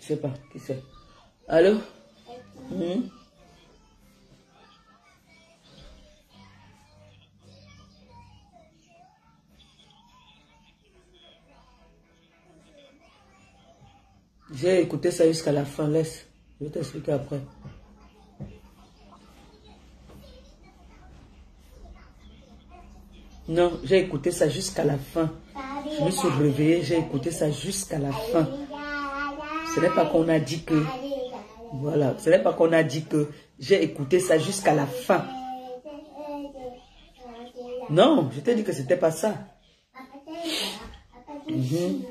Je sais pas qui c'est. Allô? Mhm. J'ai écouté ça jusqu'à la fin, laisse. Je vais t'expliquer après. Non, j'ai écouté ça jusqu'à la fin. Je me suis réveillée, j'ai écouté ça jusqu'à la fin. Ce n'est pas qu'on a dit que... Voilà, ce n'est pas qu'on a dit que j'ai écouté ça jusqu'à la fin. Non, je t'ai dit que c'était pas ça. Mhm.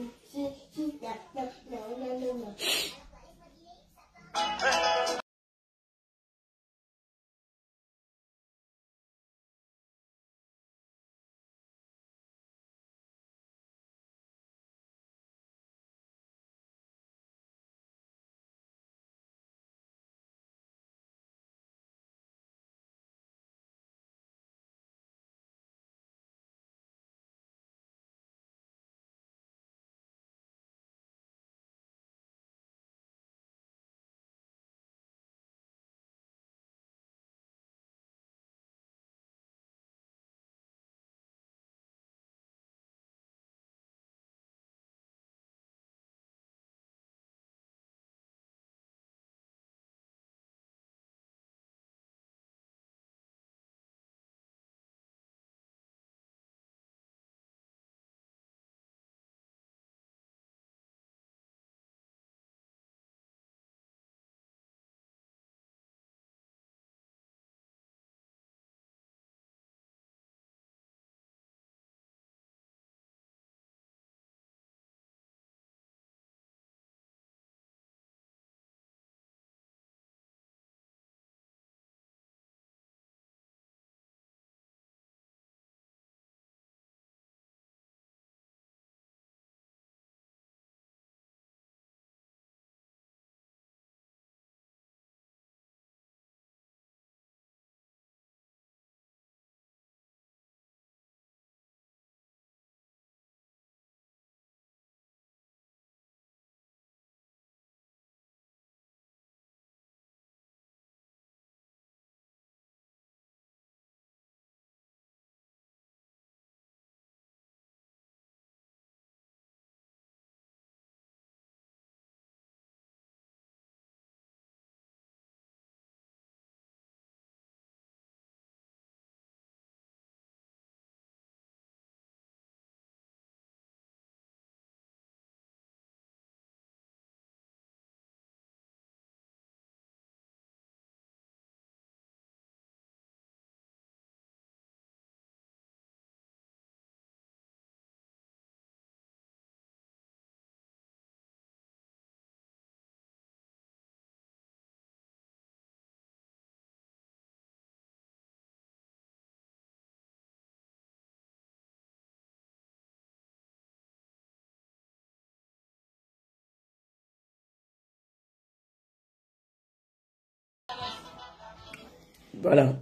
Voilà.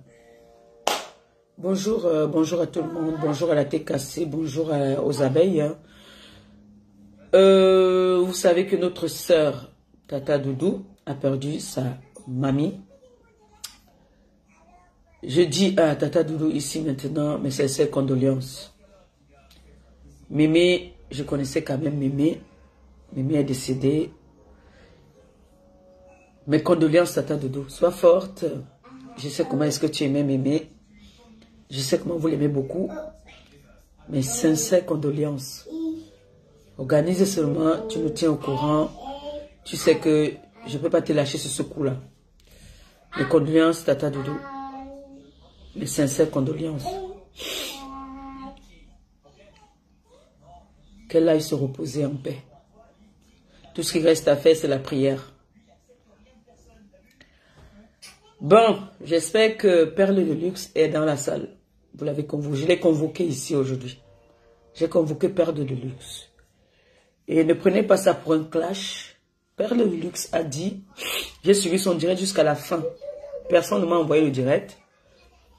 Bonjour, bonjour à tout le monde. Bonjour à la TKC. Bonjour aux abeilles. Vous savez que notre sœur, Tata Doudou, a perdu sa mamie. Je dis à Tata Doudou ici maintenant, mes sincères condoléances. Mémé, je connaissais quand même Mémé. Mémé est décédée. Mes condoléances, Tata Doudou. Sois forte. Je sais comment est-ce que tu aimais Mémé. Je sais comment vous l'aimez beaucoup. Mes sincères condoléances. Organise seulement, tu nous tiens au courant. Tu sais que je ne peux pas te lâcher sur ce coup-là. Mes condoléances, Tata Doudou. Mes sincères condoléances. Qu'elle aille se reposer en paix. Tout ce qui reste à faire, c'est la prière. Bon, j'espère que Perle de Luxe est dans la salle. Vous l'avez convoqué. Je l'ai convoqué ici aujourd'hui. J'ai convoqué Perle de Luxe. Et ne prenez pas ça pour un clash. Perle de Luxe a dit, j'ai suivi son direct jusqu'à la fin. Personne ne m'a envoyé le direct.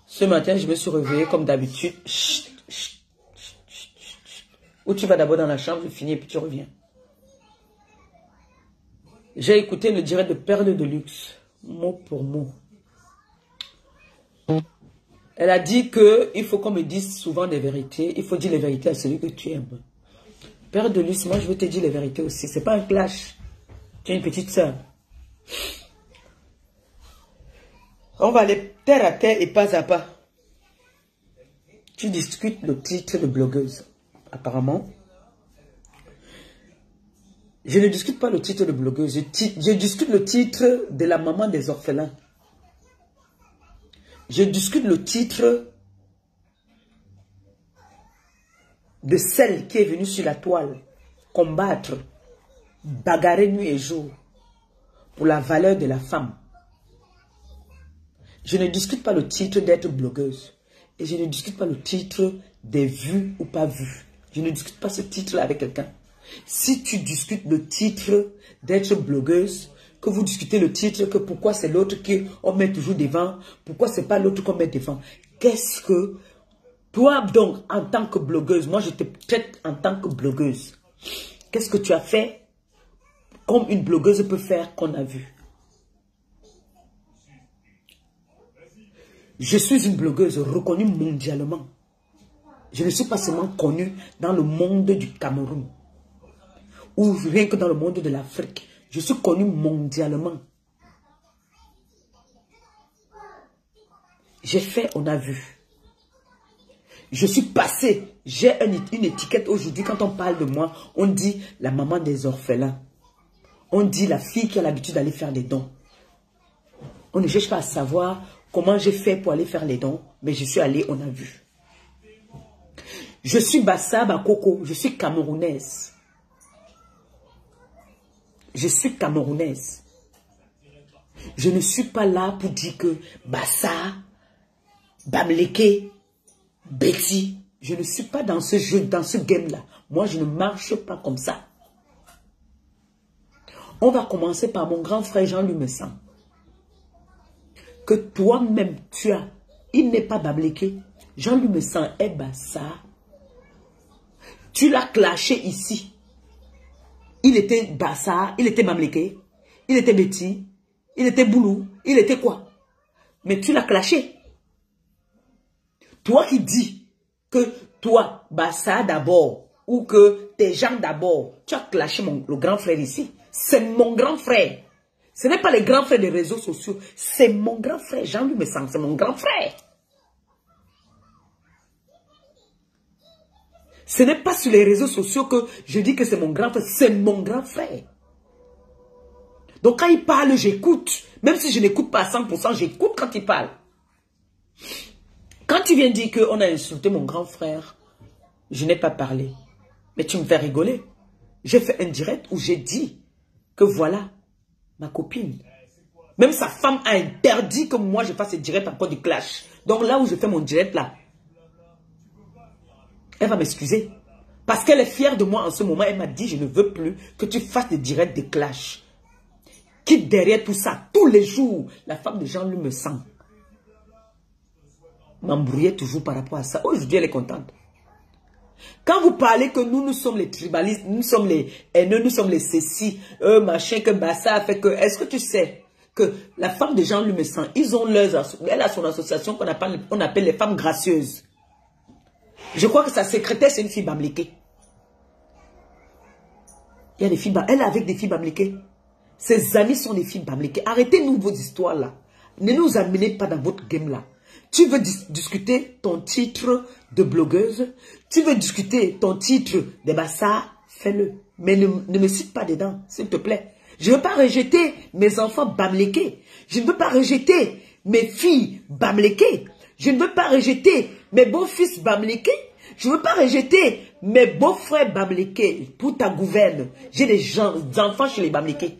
Ce matin, je me suis réveillée comme d'habitude. Ou tu vas d'abord dans la chambre, je finis et puis tu reviens. J'ai écouté le direct de Perle de Luxe, mot pour mot. Elle a dit qu'il faut qu'on me dise souvent des vérités. Il faut dire les vérités à celui que tu aimes. Perle de Luxe, moi je veux te dire les vérités aussi. C'est pas un clash. Tu es une petite sœur. On va aller terre à terre et pas à pas. Tu discutes le titre de blogueuse. Apparemment. Je ne discute pas le titre de blogueuse. Je discute le titre de la maman des orphelins. Je discute le titre de celle qui est venue sur la toile combattre, bagarrer nuit et jour pour la valeur de la femme. Je ne discute pas le titre d'être blogueuse. Et je ne discute pas le titre des vues ou pas vues. Je ne discute pas ce titre-là avec quelqu'un. Si tu discutes le titre d'être blogueuse, que vous discutez le titre, que pourquoi c'est l'autre qu'on met toujours devant, pourquoi c'est pas l'autre qu'on met devant. Qu'est-ce que... Toi, donc, en tant que blogueuse, moi je te traite en tant que blogueuse. Qu'est-ce que tu as fait comme une blogueuse peut faire qu'on a vu? Je suis une blogueuse reconnue mondialement. Je ne suis pas seulement connue dans le monde du Cameroun ou rien que dans le monde de l'Afrique. Je suis connue mondialement. J'ai fait, on a vu. Je suis passée, j'ai une étiquette aujourd'hui. Quand on parle de moi, on dit la maman des orphelins. On dit la fille qui a l'habitude d'aller faire des dons. On ne cherche pas à savoir comment j'ai fait pour aller faire les dons, mais je suis allée, on a vu. Je suis Bassa Bakoko, je suis camerounaise. Je suis camerounaise. Je ne suis pas là pour dire que Bassa, Bamleke, Betty, je ne suis pas dans ce jeu, dans ce game-là. Moi, je ne marche pas comme ça. On va commencer par mon grand frère Jean-Louis Messan. Que toi-même, tu as. Il n'est pas Bamleke. Jean-Louis Messan est Bassa. Tu l'as clashé ici. Il était Bassa, il était Bamleke, il était Betty, il était Boulou, il était quoi? Mais tu l'as clashé. Toi qui dis que toi, Bassa d'abord, ou que tes gens d'abord, tu as clashé le grand frère ici. C'est mon grand frère. Ce n'est pas les grands frères des réseaux sociaux. C'est mon grand frère. Jean-Louis Messan, c'est mon grand frère. Ce n'est pas sur les réseaux sociaux que je dis que c'est mon grand frère. C'est mon grand frère. Donc quand il parle, j'écoute. Même si je n'écoute pas à 100%, j'écoute quand il parle. Quand tu viens dire qu'on a insulté mon grand frère, je n'ai pas parlé. Mais tu me fais rigoler. J'ai fait un direct où j'ai dit que voilà, ma copine. Même sa femme a interdit que moi je fasse un direct encore du clash. Donc là où je fais mon direct là, elle va m'excuser. Parce qu'elle est fière de moi en ce moment. Elle m'a dit, je ne veux plus que tu fasses des directs de clash. Quitte derrière tout ça, tous les jours, la femme de Jean-Louis Messan m'embrouillait toujours par rapport à ça. Aujourd'hui, elle est contente. Quand vous parlez que nous sommes les tribalistes, nous sommes les haineux, nous sommes les ceci, machin, que Bassa a fait que... Est-ce que tu sais que la femme de Jean-Louis Messan, ils ont elle a son association qu'on appelle les femmes gracieuses. Je crois que sa secrétaire, c'est une fille Bamleke. Il y a des filles, elle est avec des filles Bamleke. Ses amis sont des filles Bamleke. Arrêtez-nous vos histoires là. Ne nous amenez pas dans votre game là. Tu veux discuter ton titre de blogueuse. Tu veux discuter ton titre de Bassa. Fais-le. Mais ne me cite pas dedans, s'il te plaît. Je ne veux pas rejeter mes enfants Bamleke. Je ne veux pas rejeter mes filles Bamleke. Je ne veux pas rejeter mes beaux-fils Bamleke. Je ne veux pas rejeter mes beaux-frères Bamleke pour ta gouverne. J'ai des enfants chez les Bamleke.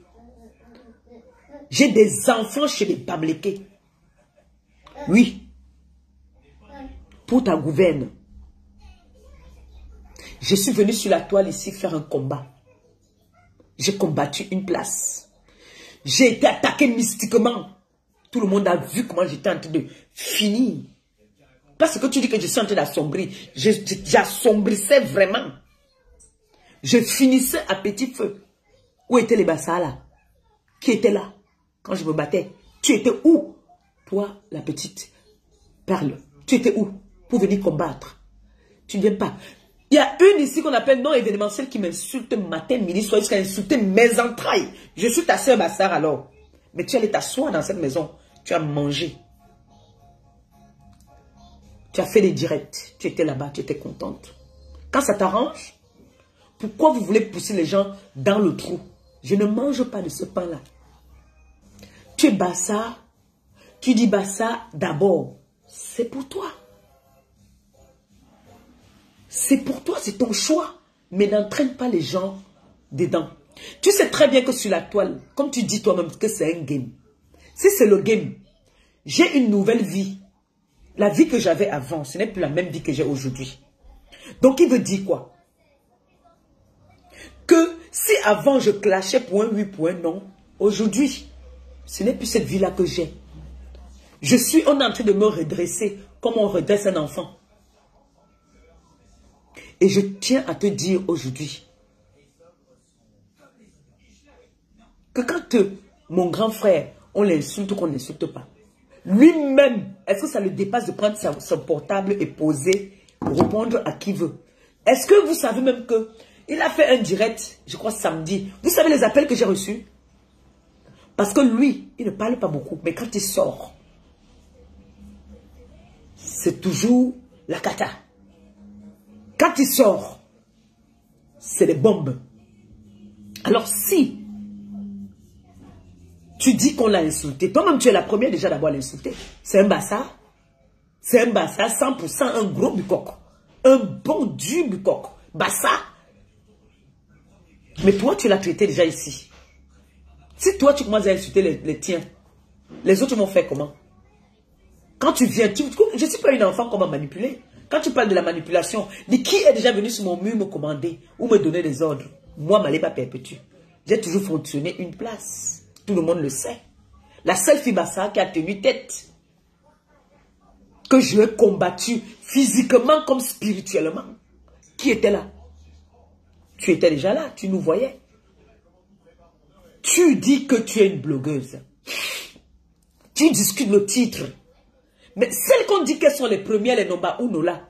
J'ai des enfants chez les Bamleke. Oui. Pour ta gouverne. Je suis venu sur la toile ici faire un combat. J'ai combattu une place. J'ai été attaqué mystiquement. Tout le monde a vu comment j'étais en train de finir. Parce que tu dis que je suis en train d'assombrir. J'assombrissais vraiment. Je finissais à petit feu. Où étaient les Bassa là? qui était là quand je me battais. Tu étais où? Toi, la petite perle. Tu étais où pour venir combattre? Tu ne viens pas. Il y a une ici qu'on appelle non événementielle qui m'insulte matin, midi, soir, jusqu'à insulter mes entrailles. Je suis ta sœur Bassar alors. Mais tu allais t'asseoir dans cette maison. Tu as mangé. Tu as fait des directs. Tu étais là-bas, tu étais contente. Quand ça t'arrange, pourquoi vous voulez pousser les gens dans le trou? Je ne mange pas de ce pain-là. Tu es Bassar. Tu dis Bassar d'abord. C'est pour toi. C'est pour toi, c'est ton choix. Mais n'entraîne pas les gens dedans. Tu sais très bien que sur la toile, comme tu dis toi-même que c'est un game. Si c'est le game, j'ai une nouvelle vie. La vie que j'avais avant, ce n'est plus la même vie que j'ai aujourd'hui. Donc il veut dire quoi? Que si avant je clashais pour un oui, pour un non, aujourd'hui, ce n'est plus cette vie-là que j'ai. On est en train de me redresser comme on redresse un enfant. Et je tiens à te dire aujourd'hui que quand mon grand frère, on l'insulte ou qu'on n'insulte pas, lui-même, est-ce que ça le dépasse de prendre son portable et poser, répondre à qui veut? Est-ce que vous savez même que il a fait un direct, je crois samedi. Vous savez les appels que j'ai reçus? Parce que lui, il ne parle pas beaucoup, mais quand il sort, c'est toujours la cata. Quand il sort, c'est des bombes. Alors si tu dis qu'on l'a insulté, toi-même tu es la première déjà d'abord à l'insulter. C'est un Bassar. C'est un Bassar 100%, un gros bucoq. Un bon du bucoq. Bassar. Mais toi tu l'as traité déjà ici. Si toi tu commences à insulter les tiens, les autres vont faire comment? Quand tu viens, je ne suis pas une enfant qu'on m'a manipulé. Quand tu parles de la manipulation, dis qui est déjà venu sur mon mur me commander ou me donner des ordres? Moi, Maléba Perpétue, j'ai toujours fonctionné une place. Tout le monde le sait. La seule fille Bassar qui a tenu tête, que je ai combattu physiquement comme spirituellement, qui était là? Tu étais déjà là, tu nous voyais. Tu dis que tu es une blogueuse. Tu discutes le titre. Mais celles qu'on dit qu'elles sont les premières, les Nomba Uno là,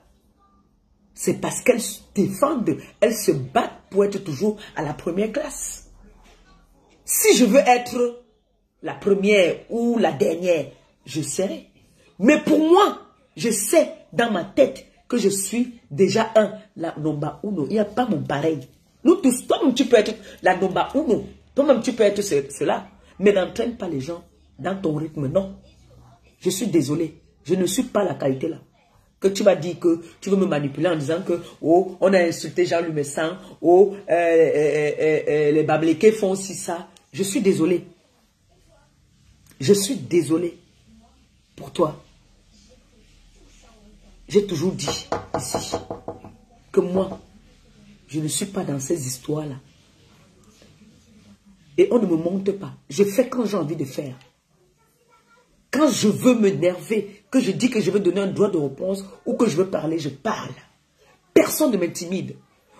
c'est parce qu'elles se défendent, elles se battent pour être toujours à la première classe. Si je veux être la première ou la dernière, je serai. Mais pour moi, je sais dans ma tête que je suis déjà la Nomba Uno. Il n'y a pas mon pareil. Nous tous, toi-même tu peux être la Nomba Uno. Toi-même tu peux être cela. Mais n'entraîne pas les gens dans ton rythme, non. Je suis désolé. Je ne suis pas la qualité là. Que tu vas dire que tu veux me manipuler en disant que oh, on a insulté Jean-Luc Messan, oh, les Bablékés font aussi ça. Je suis désolé. Je suis désolé pour toi. J'ai toujours dit ici que moi, je ne suis pas dans ces histoires-là. Et on ne me monte pas. Je fais quand j'ai envie de faire. Quand je veux m'énerver, que je dis que je veux donner un droit de réponse ou que je veux parler, je parle. Personne ne m'intimide.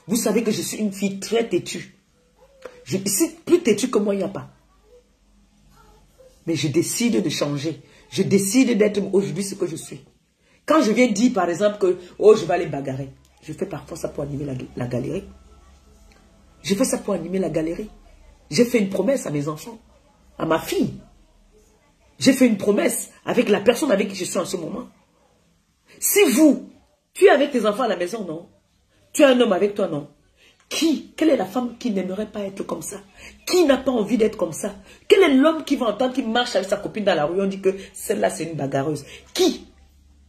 Vous savez que je suis une fille très têtue. Ici, plus têtue que moi, il n'y a pas. Mais je décide de changer. Je décide d'être aujourd'hui ce que je suis. Quand je viens dire, par exemple, que oh, je vais aller bagarrer, je fais parfois ça pour animer la galerie. Je fais ça pour animer la galerie. J'ai fait une promesse à mes enfants, à ma fille. J'ai fait une promesse avec la personne avec qui je suis en ce moment. Si vous, tu es avec tes enfants à la maison, non? Tu as un homme avec toi, non? Quelle est la femme qui n'aimerait pas être comme ça? Qui n'a pas envie d'être comme ça? Quel est l'homme qui va entendre qu'il marche avec sa copine dans la rue? On dit que celle-là, c'est une bagarreuse. Qui?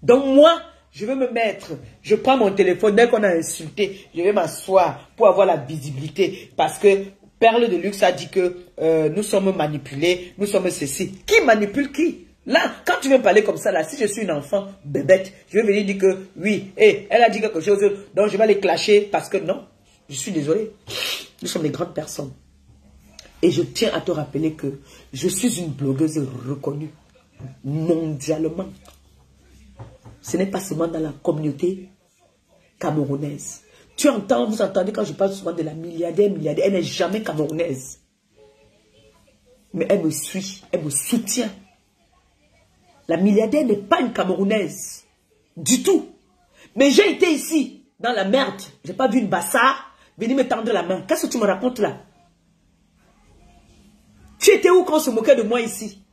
Donc moi, je vais me mettre, je prends mon téléphone, dès qu'on a insulté, je vais m'asseoir pour avoir la visibilité. Parce que Perle de Luxe a dit que nous sommes manipulés, nous sommes ceci. Qui manipule qui? Là, quand tu veux parler comme ça, là, si je suis une enfant bébête, je vais venir dire que oui, elle a dit quelque chose, donc je vais les clasher parce que non, je suis désolé. Nous sommes des grandes personnes. Et je tiens à te rappeler que je suis une blogueuse reconnue mondialement. Ce n'est pas seulement dans la communauté camerounaise. Tu entends, vous entendez quand je parle souvent de la milliardaire, elle n'est jamais camerounaise. Mais elle me suit, elle me soutient. La milliardaire n'est pas une Camerounaise. Du tout. Mais j'ai été ici, dans la merde. J'ai pas vu une bassa venir me tendre la main. Qu'est-ce que tu me racontes là? Tu étais où quand on se moquait de moi ici?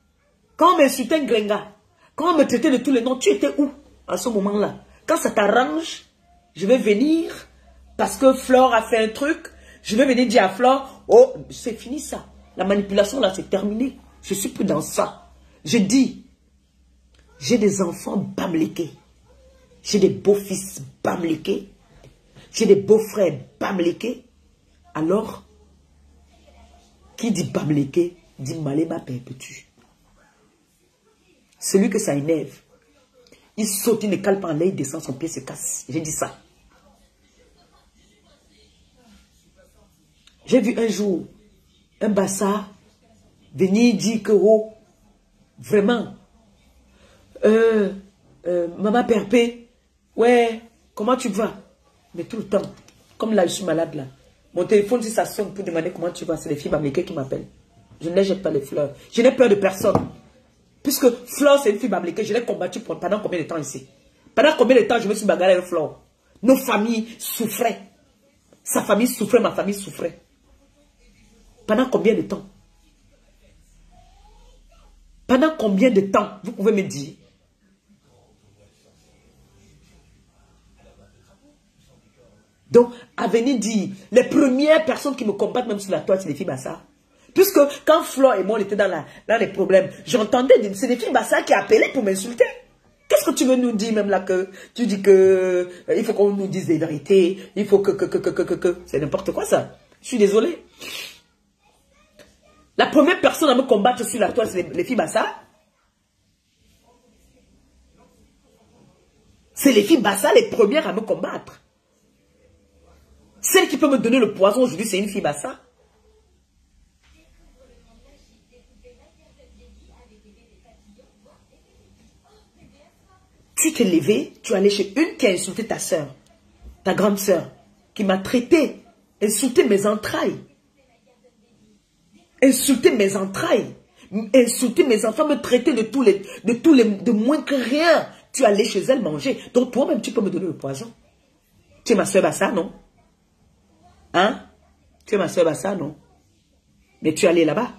Quand on m'insultait Grenga? Quand on me traitait de tous les noms, tu étais où à ce moment-là? Quand ça t'arrange, je vais venir parce que Flore a fait un truc. Je vais venir dire à Flore, oh, c'est fini ça. La manipulation là, c'est terminé. Je suis plus dans ça. Je dis, j'ai des enfants bamléqués. J'ai des beaux-fils bamléqués. J'ai des beaux-frères bamléqués. Alors, qui dit bamléqué, dit Maléma perpétue. Celui que ça énerve, il saute, il ne cale pas en l'air, il descend, son pied se casse. J'ai dit ça. J'ai vu un jour un bassa venir dire que, oh, vraiment, maman Perpé, ouais, comment tu vas? Mais tout le temps, comme là je suis malade là, mon téléphone si ça sonne pour demander comment tu vas, c'est les filles américaines qui m'appellent. Je ne les jette pas les fleurs. Je n'ai peur de personne. Puisque Flore c'est une fille américaine, je l'ai combattue pendant combien de temps ici? Pendant combien de temps je me suis bagarré avec Flore? Nos familles souffraient. Sa famille souffrait, ma famille souffrait. Pendant combien de temps? Pendant combien de temps? Vous pouvez me dire? Donc, à venir dire, les premières personnes qui me combattent même sur la toile, c'est les filles Bassa. Puisque quand Flore et moi, on était dans les problèmes, j'entendais, c'est les filles Bassa qui appelaient pour m'insulter. Qu'est-ce que tu veux nous dire même là que tu dis que il faut qu'on nous dise des vérités, il faut que. C'est n'importe quoi ça. Je suis désolé. La première personne à me combattre sur la toile, c'est les filles Bassa. C'est les filles Bassa les premières à me combattre. Celle qui peut me donner le poison aujourd'hui, c'est une fille Bassa. Tu t'es levé, tu es allé chez une qui a insulté ta soeur, ta grande soeur, qui m'a traité, insulté mes entrailles. Insulté mes entrailles. Insulté mes enfants, me traiter de moins que rien. Tu es allé chez elle manger. Donc toi-même, tu peux me donner le poison. Tu es ma soeur Bassa, non? Hein? Tu es ma soeur Bassa, non? Mais tu es allé là-bas?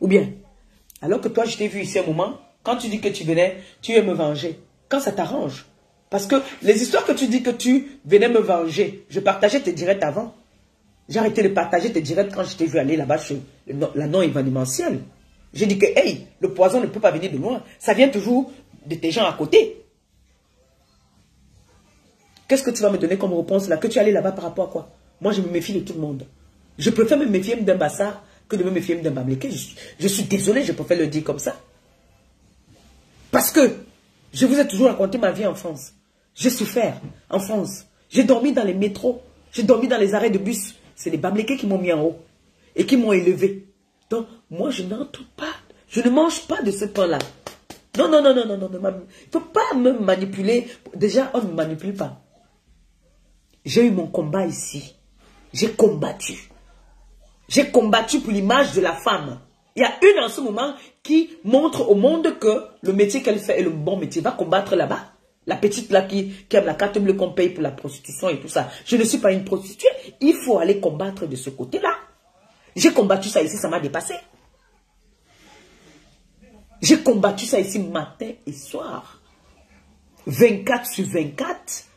Ou bien? Alors que toi, je t'ai vu ici un moment, quand tu dis que tu venais, tu veux me venger. Quand ça t'arrange. Parce que les histoires que tu dis que tu venais me venger, je partageais tes directs avant. J'ai arrêté de partager tes directs quand je t'ai vu aller là-bas chez la non-événementielle. J'ai dit que, hey, le poison ne peut pas venir de loin. Ça vient toujours de tes gens à côté. Qu'est-ce que tu vas me donner comme réponse là? Que tu es allé là-bas par rapport à quoi? Moi, je me méfie de tout le monde. Je préfère me méfier d'un Bassa que de me méfier d'un Bamléké. Je suis désolé, je préfère le dire comme ça. Parce que je vous ai toujours raconté ma vie en France. J'ai souffert en France. J'ai dormi dans les métros. J'ai dormi dans les arrêts de bus. C'est les Bamlékés qui m'ont mis en haut et qui m'ont élevé. Donc, moi, je n'entre pas. Je ne mange pas de ce pain-là. Non, non, non, non, non, non. Il ne faut pas me manipuler. Déjà, on ne me manipule pas. J'ai eu mon combat ici. J'ai combattu. J'ai combattu pour l'image de la femme. Il y a une en ce moment qui montre au monde que le métier qu'elle fait est le bon métier. Va combattre là-bas. La petite là qui aime la carte bleue qu'on paye pour la prostitution et tout ça. Je ne suis pas une prostituée. Il faut aller combattre de ce côté-là. J'ai combattu ça ici, ça m'a dépassé. J'ai combattu ça ici matin et soir. 24/24.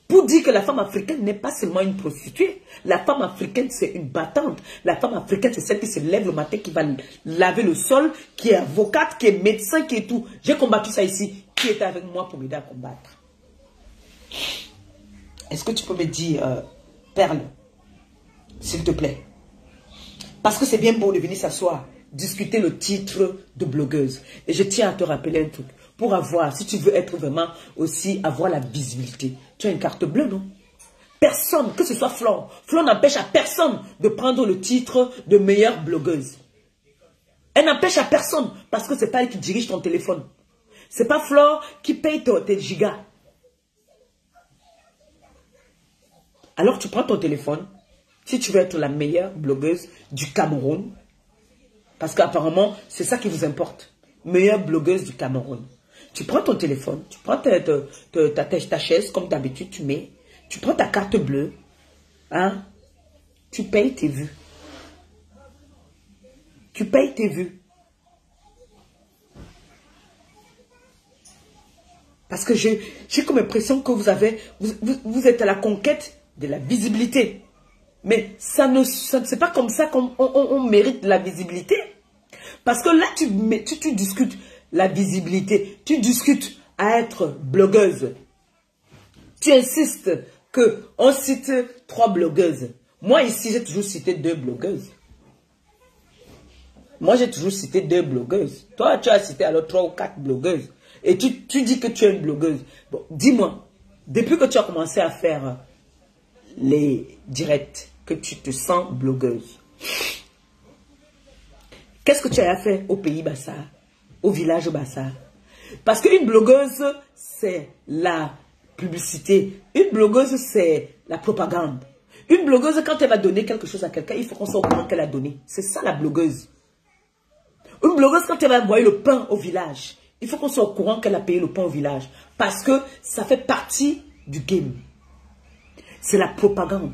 Pour dire que la femme africaine n'est pas seulement une prostituée. La femme africaine, c'est une battante. La femme africaine, c'est celle qui se lève le matin, qui va laver le sol, qui est avocate, qui est médecin, qui est tout. J'ai combattu ça ici. Qui était avec moi pour m'aider à combattre? Est-ce que tu peux me dire, Perle, s'il te plaît? Parce que c'est bien beau de venir s'asseoir, discuter le titre de blogueuse. Et je tiens à te rappeler un truc. Pour avoir, si tu veux être vraiment aussi, avoir la visibilité, tu as une carte bleue, non? Personne, que ce soit Flore. Flore n'empêche à personne de prendre le titre de meilleure blogueuse. Elle n'empêche à personne parce que c'est pas elle qui dirige ton téléphone. C'est pas Flore qui paye tes gigas. Alors tu prends ton téléphone, si tu veux être la meilleure blogueuse du Cameroun, Parce qu'apparemment, c'est ça qui vous importe. Meilleure blogueuse du Cameroun. Tu prends ton téléphone, tu prends ta chaise, comme d'habitude, tu prends ta carte bleue, hein, tu payes tes vues. Tu payes tes vues. Parce que j'ai comme impression que vous êtes à la conquête de la visibilité. Mais c'est pas comme ça qu'on mérite la visibilité. Parce que là, tu discutes la visibilité. Tu discutes à être blogueuse. Tu insistes qu'on cite 3 blogueuses. Moi, ici, j'ai toujours cité 2 blogueuses. Moi, j'ai toujours cité 2 blogueuses. Toi, tu as cité alors 3 ou 4 blogueuses. Et tu dis que tu es une blogueuse. Bon, dis-moi, depuis que tu as commencé à faire les directs, que tu te sens blogueuse, qu'est-ce que tu as fait au pays Bassa, au village Bassa? Parce qu'une blogueuse, c'est la publicité. Une blogueuse, c'est la propagande. Une blogueuse, quand elle va donner quelque chose à quelqu'un, il faut qu'on soit au courant qu'elle a donné. C'est ça la blogueuse. Une blogueuse, quand elle va envoyer le pain au village, il faut qu'on soit au courant qu'elle a payé le pain au village. Parce que ça fait partie du game. C'est la propagande.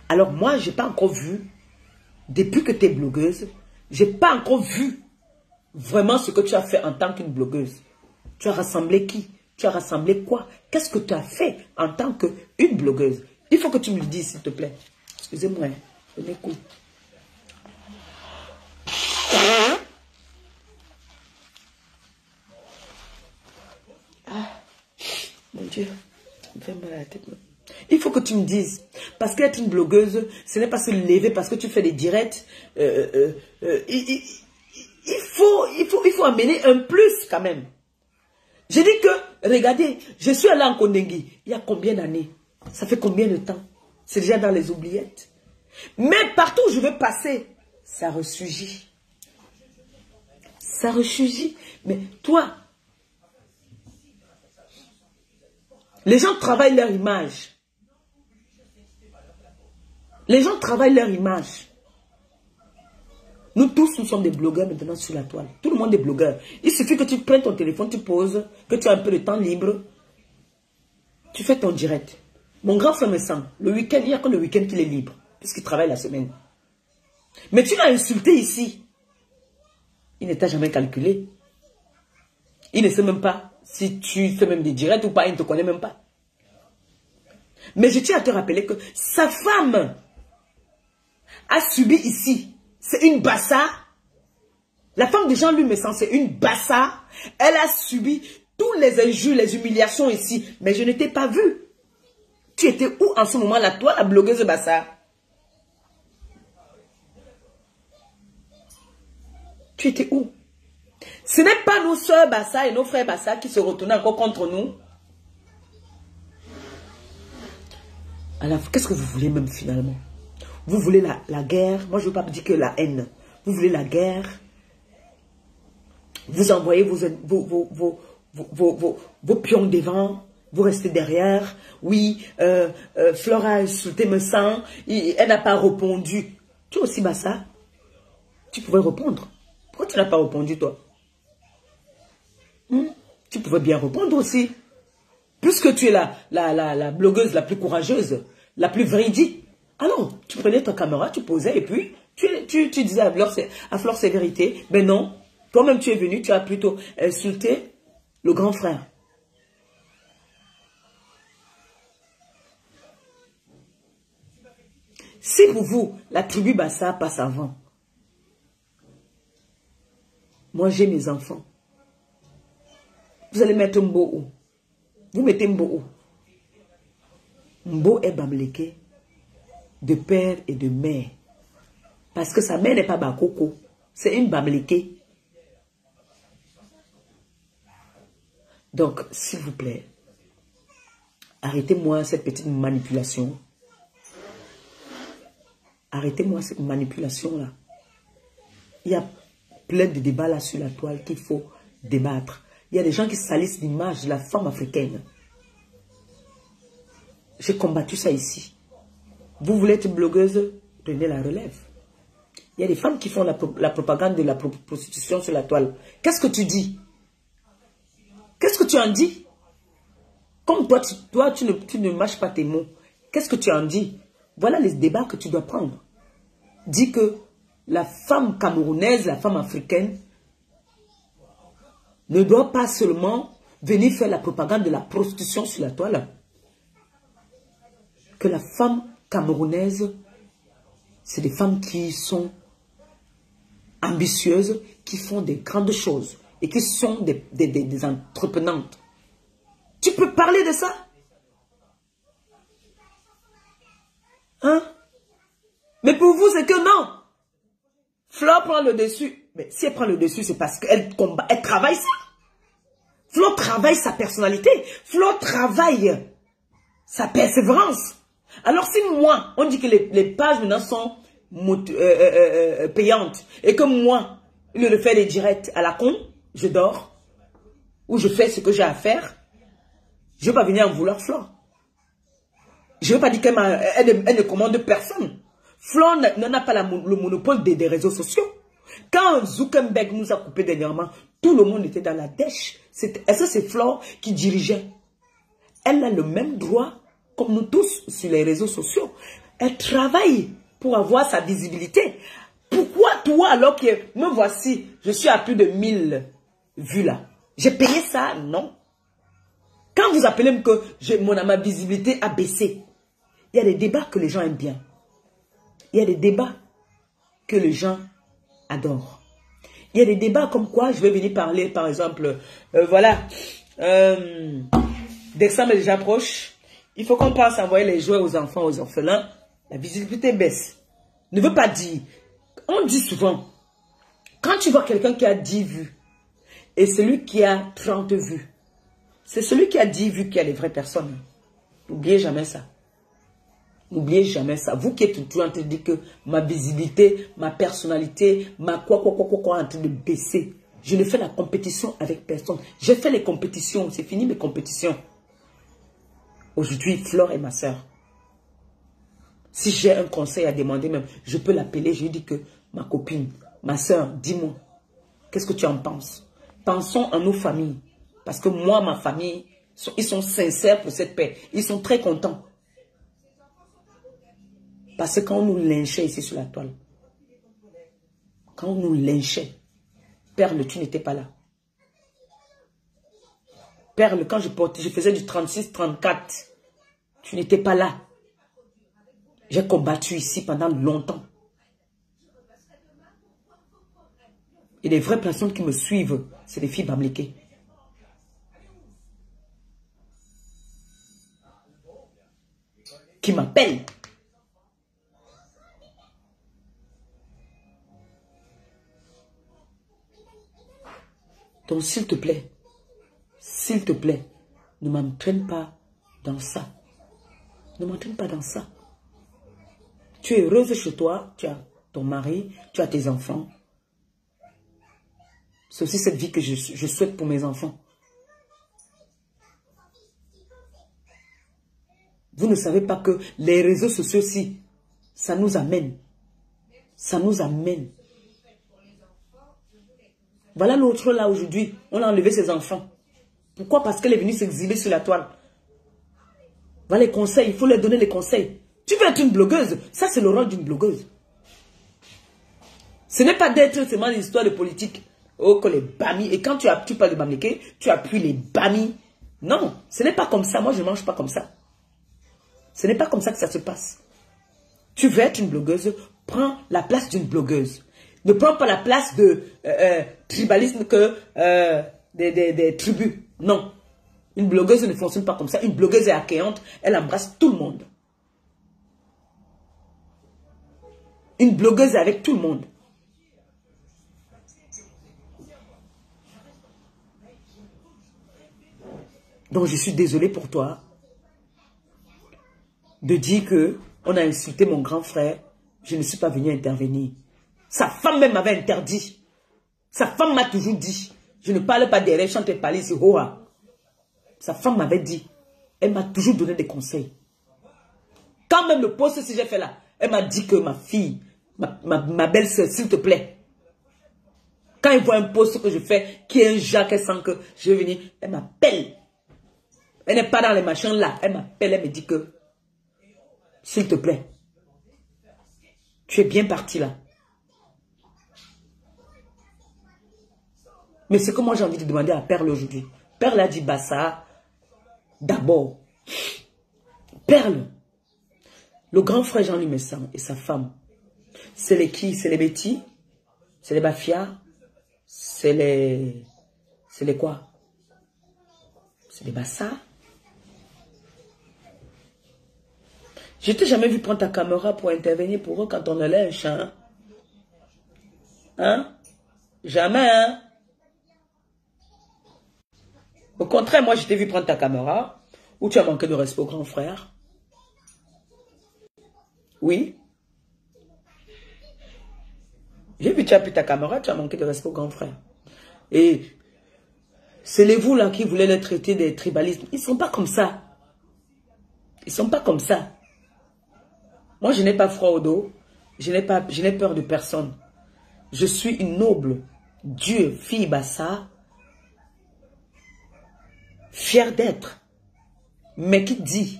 Alors moi, je n'ai pas encore vu, depuis que tu es blogueuse, je n'ai pas encore vu vraiment ce que tu as fait en tant qu'une blogueuse. Tu as rassemblé qui? Tu as rassemblé quoi? Qu'est-ce que tu as fait en tant qu'une blogueuse? Il faut que tu me le dises, s'il te plaît. Excusez-moi, je m'écoute. Ah, mon Dieu, ça me fait mal à la tête. Il faut que tu me dises. Parce qu'être une blogueuse, ce n'est pas se lever parce que tu fais des directs. Il faut amener un plus quand même. J'ai dit que, regardez, je suis allé en Kondengui. Il y a combien d'années? Ça fait combien de temps? C'est déjà dans les oubliettes. Mais partout où je veux passer, ça ressurgit. Ça ressurgit. Mais toi, les gens travaillent leur image. Les gens travaillent leur image. Nous tous, nous sommes des blogueurs maintenant sur la toile. Tout le monde est blogueur. Il suffit que tu prennes ton téléphone, tu poses, que tu as un peu de temps libre. Tu fais ton direct. Mon grand frère me sent, le week-end, il n'y a que le week-end qu'il est libre, puisqu'il travaille la semaine. Mais tu l'as insulté ici. Il ne t'a jamais calculé. Il ne sait même pas si tu fais même des directs ou pas, il ne te connaît même pas. Mais je tiens à te rappeler que sa femme a subi ici. C'est une bassa. La femme de Jean-Louis Messan, c'est une bassa. Elle a subi tous les injures, les humiliations ici. Mais je ne t'ai pas vu. Tu étais où en ce moment-là, toi, la blogueuse bassa? Tu étais où? Ce n'est pas nos soeurs bassa et nos frères bassa qui se retournent encore contre nous. Alors, qu'est-ce que vous voulez même finalement? Vous voulez la guerre? Moi, je ne veux pas dire que la haine. Vous voulez la guerre? Vous envoyez vos pions devant, vous restez derrière. Oui, Flora a insulté me sent, elle n'a pas répondu. Tu es aussi bassa? Tu pouvais répondre. Pourquoi tu n'as pas répondu, toi? Tu pouvais bien répondre aussi. Puisque tu es la blogueuse la plus courageuse, la plus véridique. Alors, tu prenais ta caméra, tu posais et puis tu disais à Flore ses vérités. Mais non, toi-même tu es venu, tu as plutôt insulté le grand frère. Si pour vous, la tribu Bassa passe avant, moi j'ai mes enfants. Vous allez mettre Mbo où? Vous mettez Mbo où? Mbo est Bamleke de père et de mère. Parce que sa mère n'est pas Bakoko. C'est une Bamleke. Donc, s'il vous plaît, arrêtez-moi cette petite manipulation. Arrêtez-moi cette manipulation-là. Il y a plein de débats là sur la toile qu'il faut débattre. Il y a des gens qui salissent l'image de la femme africaine. J'ai combattu ça ici. Vous voulez être blogueuse, prenez la relève. Il y a des femmes qui font la propagande de la prostitution sur la toile. Qu'est-ce que tu dis? Qu'est-ce que tu en dis? Comme toi, tu ne mâches pas tes mots. Qu'est-ce que tu en dis? Voilà les débats que tu dois prendre. Dis que la femme camerounaise, la femme africaine, ne doit pas seulement venir faire la propagande de la prostitution sur la toile. Que la femme camerounaise, c'est des femmes qui sont ambitieuses, qui font des grandes choses et qui sont des entreprenantes. Tu peux parler de ça? Hein? Mais pour vous, c'est que non. Flore prend le dessus. Mais si elle prend le dessus, c'est parce qu'elle combat, elle travaille ça. Flore travaille sa personnalité. Flore travaille sa persévérance. Alors si moi, on dit que les pages maintenant sont payantes et que moi, au lieu de faire des directs à la con, je dors ou je fais ce que j'ai à faire, je ne vais pas venir en vouloir Flore. Je ne veux pas dire qu'elle ne commande personne. Flore n'a pas le monopole des réseaux sociaux. Quand Zuckerberg nous a coupé dernièrement, tout le monde était dans la dèche. Est-ce que c'est Flore qui dirigeait? Elle a le même droit comme nous tous sur les réseaux sociaux. Elle travaille pour avoir sa visibilité. Pourquoi toi, alors que me voici, je suis à plus de 1000 vues là. J'ai payé ça? Non. Quand vous appelez que ma visibilité a baissé, il y a des débats que les gens aiment bien. Il y a des débats que les gens adorent. Il y a des débats comme quoi je vais venir parler, par exemple, voilà, d'examen déjà proche. Il faut qu'on passe à envoyer les jouets aux enfants, aux orphelins. La visibilité baisse. Ne veut pas dire. On dit souvent, quand tu vois quelqu'un qui a 10 vues et celui qui a 30 vues, c'est celui qui a 10 vues qui a les vraies personnes. N'oubliez jamais ça. N'oubliez jamais ça. Vous qui êtes toujours en train de dire que ma visibilité, ma personnalité, ma quoi est en train de baisser. Je ne fais la compétition avec personne. J'ai fait les compétitions. C'est fini mes compétitions. Aujourd'hui, Flore est ma soeur. Si j'ai un conseil à demander même, je peux l'appeler. Je lui dis que ma copine, ma soeur, dis-moi, qu'est-ce que tu en penses? Pensons à nos familles. Parce que moi, ma famille, ils sont sincères pour cette paix. Ils sont très contents. Parce que quand on nous lynchait ici sur la toile, quand on nous lynchait, Perle, tu n'étais pas là. Perle, quand je faisais du 36-34, tu n'étais pas là. J'ai combattu ici pendant longtemps. Et les vraies personnes qui me suivent, c'est les filles bamlékées. Qui m'appellent. Donc, s'il te plaît, ne m'entraîne pas dans ça. Ne m'entraîne pas dans ça. Tu es heureuse chez toi, tu as ton mari, tu as tes enfants. C'est aussi cette vie que je souhaite pour mes enfants. Vous ne savez pas que les réseaux sociaux aussi, ça nous amène. Ça nous amène. Voilà l'autre là aujourd'hui, on a enlevé ses enfants. Pourquoi? Parce qu'elle est venue s'exiler sur la toile. Voilà les conseils, il faut leur donner les conseils. Tu veux être une blogueuse, ça c'est le rôle d'une blogueuse. Ce n'est pas d'être seulement une histoire de politique. Oh, que les bamis, et quand tu parles de bamléké, tu appuies les bamis. Non, ce n'est pas comme ça, moi je ne mange pas comme ça. Ce n'est pas comme ça que ça se passe. Tu veux être une blogueuse, prends la place d'une blogueuse. Ne prends pas la place de tribalisme que des tribus. Non. Une blogueuse ne fonctionne pas comme ça. Une blogueuse est accueillante. Elle embrasse tout le monde. Une blogueuse est avec tout le monde. Donc je suis désolé pour toi de dire que on a insulté mon grand frère. Je ne suis pas venu intervenir. Sa femme même m'avait interdit. Sa femme m'a toujours dit. Je ne parle pas des rêves, je ne parle ici. Sa femme m'avait dit. Elle m'a toujours donné des conseils. Quand même le poste que j'ai fait là, elle m'a dit que ma fille, Ma belle-sœur, s'il te plaît. Quand elle voit un post que je fais, qui est un Jacques, elle sent que je vais venir, elle m'appelle. Elle n'est pas dans les machins là. Elle m'appelle, elle me dit que, s'il te plaît, tu es bien parti là. Mais c'est que moi j'ai envie de demander à Perle aujourd'hui. Perle a dit Bassa, d'abord. Perle, le grand frère Jean-Louis Messan et sa femme, c'est les qui? C'est les Betty? C'est les Bafia? C'est les... C'est les quoi? C'est les Bassa? Je t'ai jamais vu prendre ta caméra pour intervenir pour eux quand on allait un chant. Hein? Jamais, hein? Au contraire, moi, je t'ai vu prendre ta caméra où tu as manqué de respect au grand frère. Oui. J'ai vu que tu as pris ta caméra, tu as manqué de respect au grand frère. Et c'est les vous là qui voulez les traiter des tribalistes. Ils ne sont pas comme ça. Ils ne sont pas comme ça. Moi, je n'ai pas froid au dos. Je n'ai peur de personne. Je suis une noble Dieu, fille Bassa, fière d'être, mais qui dit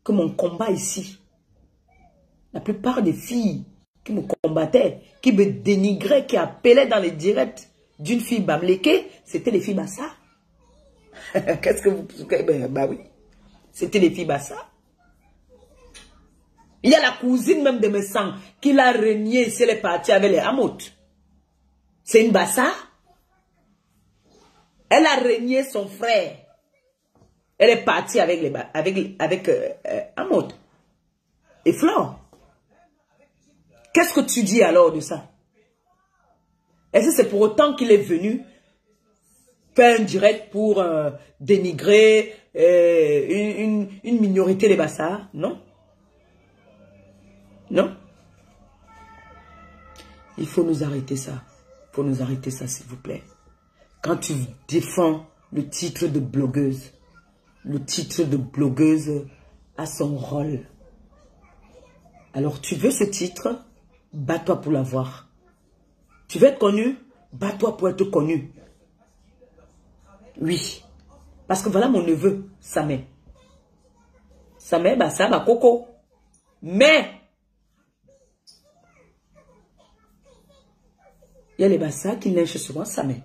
que mon combat ici, la plupart des filles qui me combattaient, qui me dénigraient, qui appelaient dans les directs d'une fille Bamléké, c'était les filles Bassa. Qu'est-ce que vous... Bah oui, c'était les filles Bassa. Il y a la cousine même de mes sangs qui l'a renié si elle est partie avec les Hamoutes. C'est une Bassa. Elle a renié son frère. Elle est partie avec Hamoutes. Et Flore. Qu'est-ce que tu dis alors de ça? Est-ce que c'est pour autant qu'il est venu faire un direct pour dénigrer une minorité des Bassa? Non. Non. Il faut nous arrêter ça. Il faut nous arrêter ça, s'il vous plaît. Quand tu défends le titre de blogueuse, le titre de blogueuse a son rôle. Alors, tu veux ce titre, bats-toi pour l'avoir. Tu veux être connu, bats-toi pour être connu. Oui. Parce que voilà mon neveu, Samé. Samé, bah ça, bah coco. Mais, il y a les Bassa qui lynchent souvent Samé.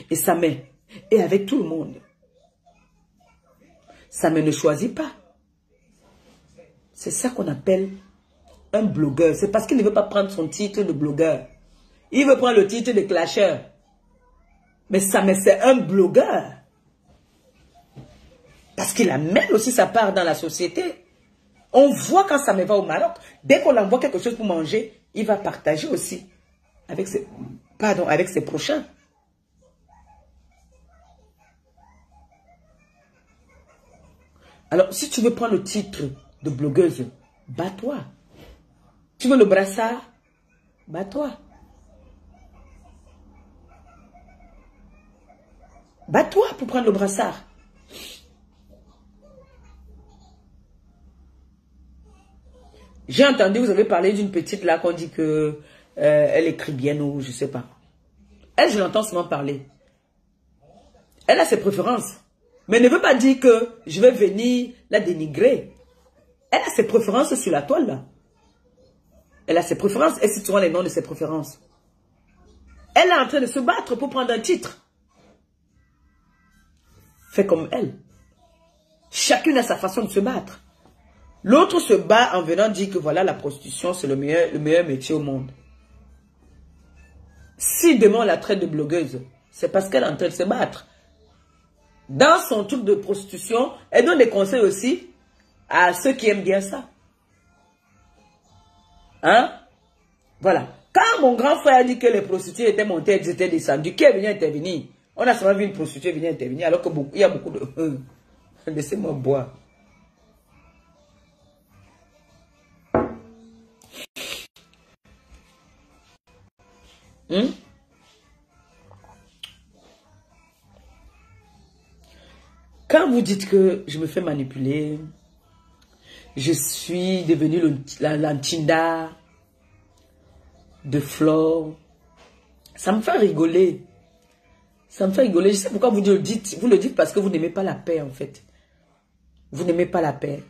Et Samé est avec tout le monde. Samé ne choisit pas. C'est ça qu'on appelle un blogueur. C'est parce qu'il ne veut pas prendre son titre de blogueur. Il veut prendre le titre de clasheur. Mais Samé, c'est un blogueur. Parce qu'il amène aussi sa part dans la société. On voit quand Samé va au Maroc, dès qu'on envoie quelque chose pour manger, il va partager aussi avec ses prochains. Alors, si tu veux prendre le titre de blogueuse, bats-toi. Tu veux le brassard, bats-toi. Bats-toi pour prendre le brassard. J'ai entendu, vous avez parlé d'une petite là qu'on dit que elle écrit bien ou je sais pas. Elle, je l'entends souvent parler. Elle a ses préférences. Mais ne veut pas dire que je vais venir la dénigrer. Elle a ses préférences sur la toile là. Elle a ses préférences. Et si tu vois les noms de ses préférences. Elle est en train de se battre pour prendre un titre. Fais comme elle. Chacune a sa façon de se battre. L'autre se bat en venant dire que voilà, la prostitution, c'est le meilleur métier au monde. Si demain on la traite de blogueuse, c'est parce qu'elle est en train de se battre. Dans son truc de prostitution, elle donne des conseils aussi à ceux qui aiment bien ça. Hein? Voilà. Quand mon grand frère a dit que les prostituées étaient montées, elles étaient descendues, qui est venu intervenir? On a seulement vu une prostituée venir intervenir, alors qu'il y a beaucoup de... Laissez-moi boire. Quand vous dites que je me fais manipuler, Je suis devenue l'antinda de Flore. Ça me fait rigoler. Ça me fait rigoler. Je sais pourquoi vous le dites. Vous le dites parce que vous n'aimez pas la paix, en fait. Vous n'aimez pas la paix.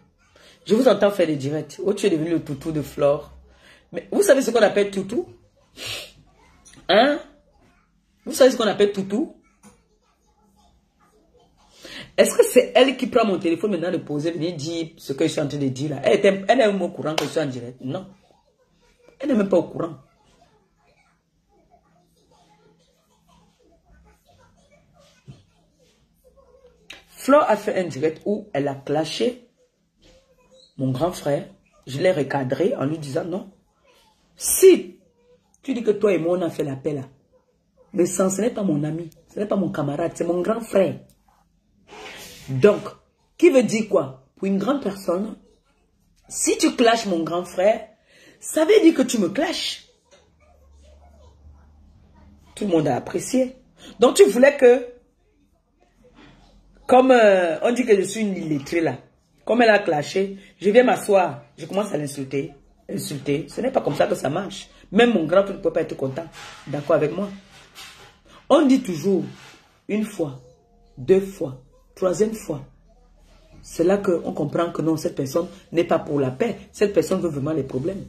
Je vous entends faire des directs. Oh, tu es devenu le toutou de Flore. Mais vous savez ce qu'on appelle toutou? Hein? Vous savez ce qu'on appelle toutou? Est-ce que c'est elle qui prend mon téléphone maintenant de poser, venir dire ce que je suis en train de dire là? Elle est même au courant que je suis en direct? Non. Elle n'est même pas au courant. Flore a fait un direct où elle a clashé mon grand frère. Je l'ai recadré en lui disant non. Si tu dis que toi et moi on a fait l'appel là, mais ce n'est pas mon ami, ce n'est pas mon camarade, c'est mon grand frère. Donc, qui veut dire quoi? Pour une grande personne, si tu clashes mon grand frère, ça veut dire que tu me clashes. Tout le monde a apprécié. Donc tu voulais que, comme on dit que je suis une illettrée là, comme elle a clashé, je viens m'asseoir, je commence à l'insulter. Insulter, ce n'est pas comme ça que ça marche. Même mon grand frère ne peut pas être content, d'accord avec moi. On dit toujours, une fois, deux fois, troisième fois. C'est là qu'on comprend que non, cette personne n'est pas pour la paix. Cette personne veut vraiment les problèmes.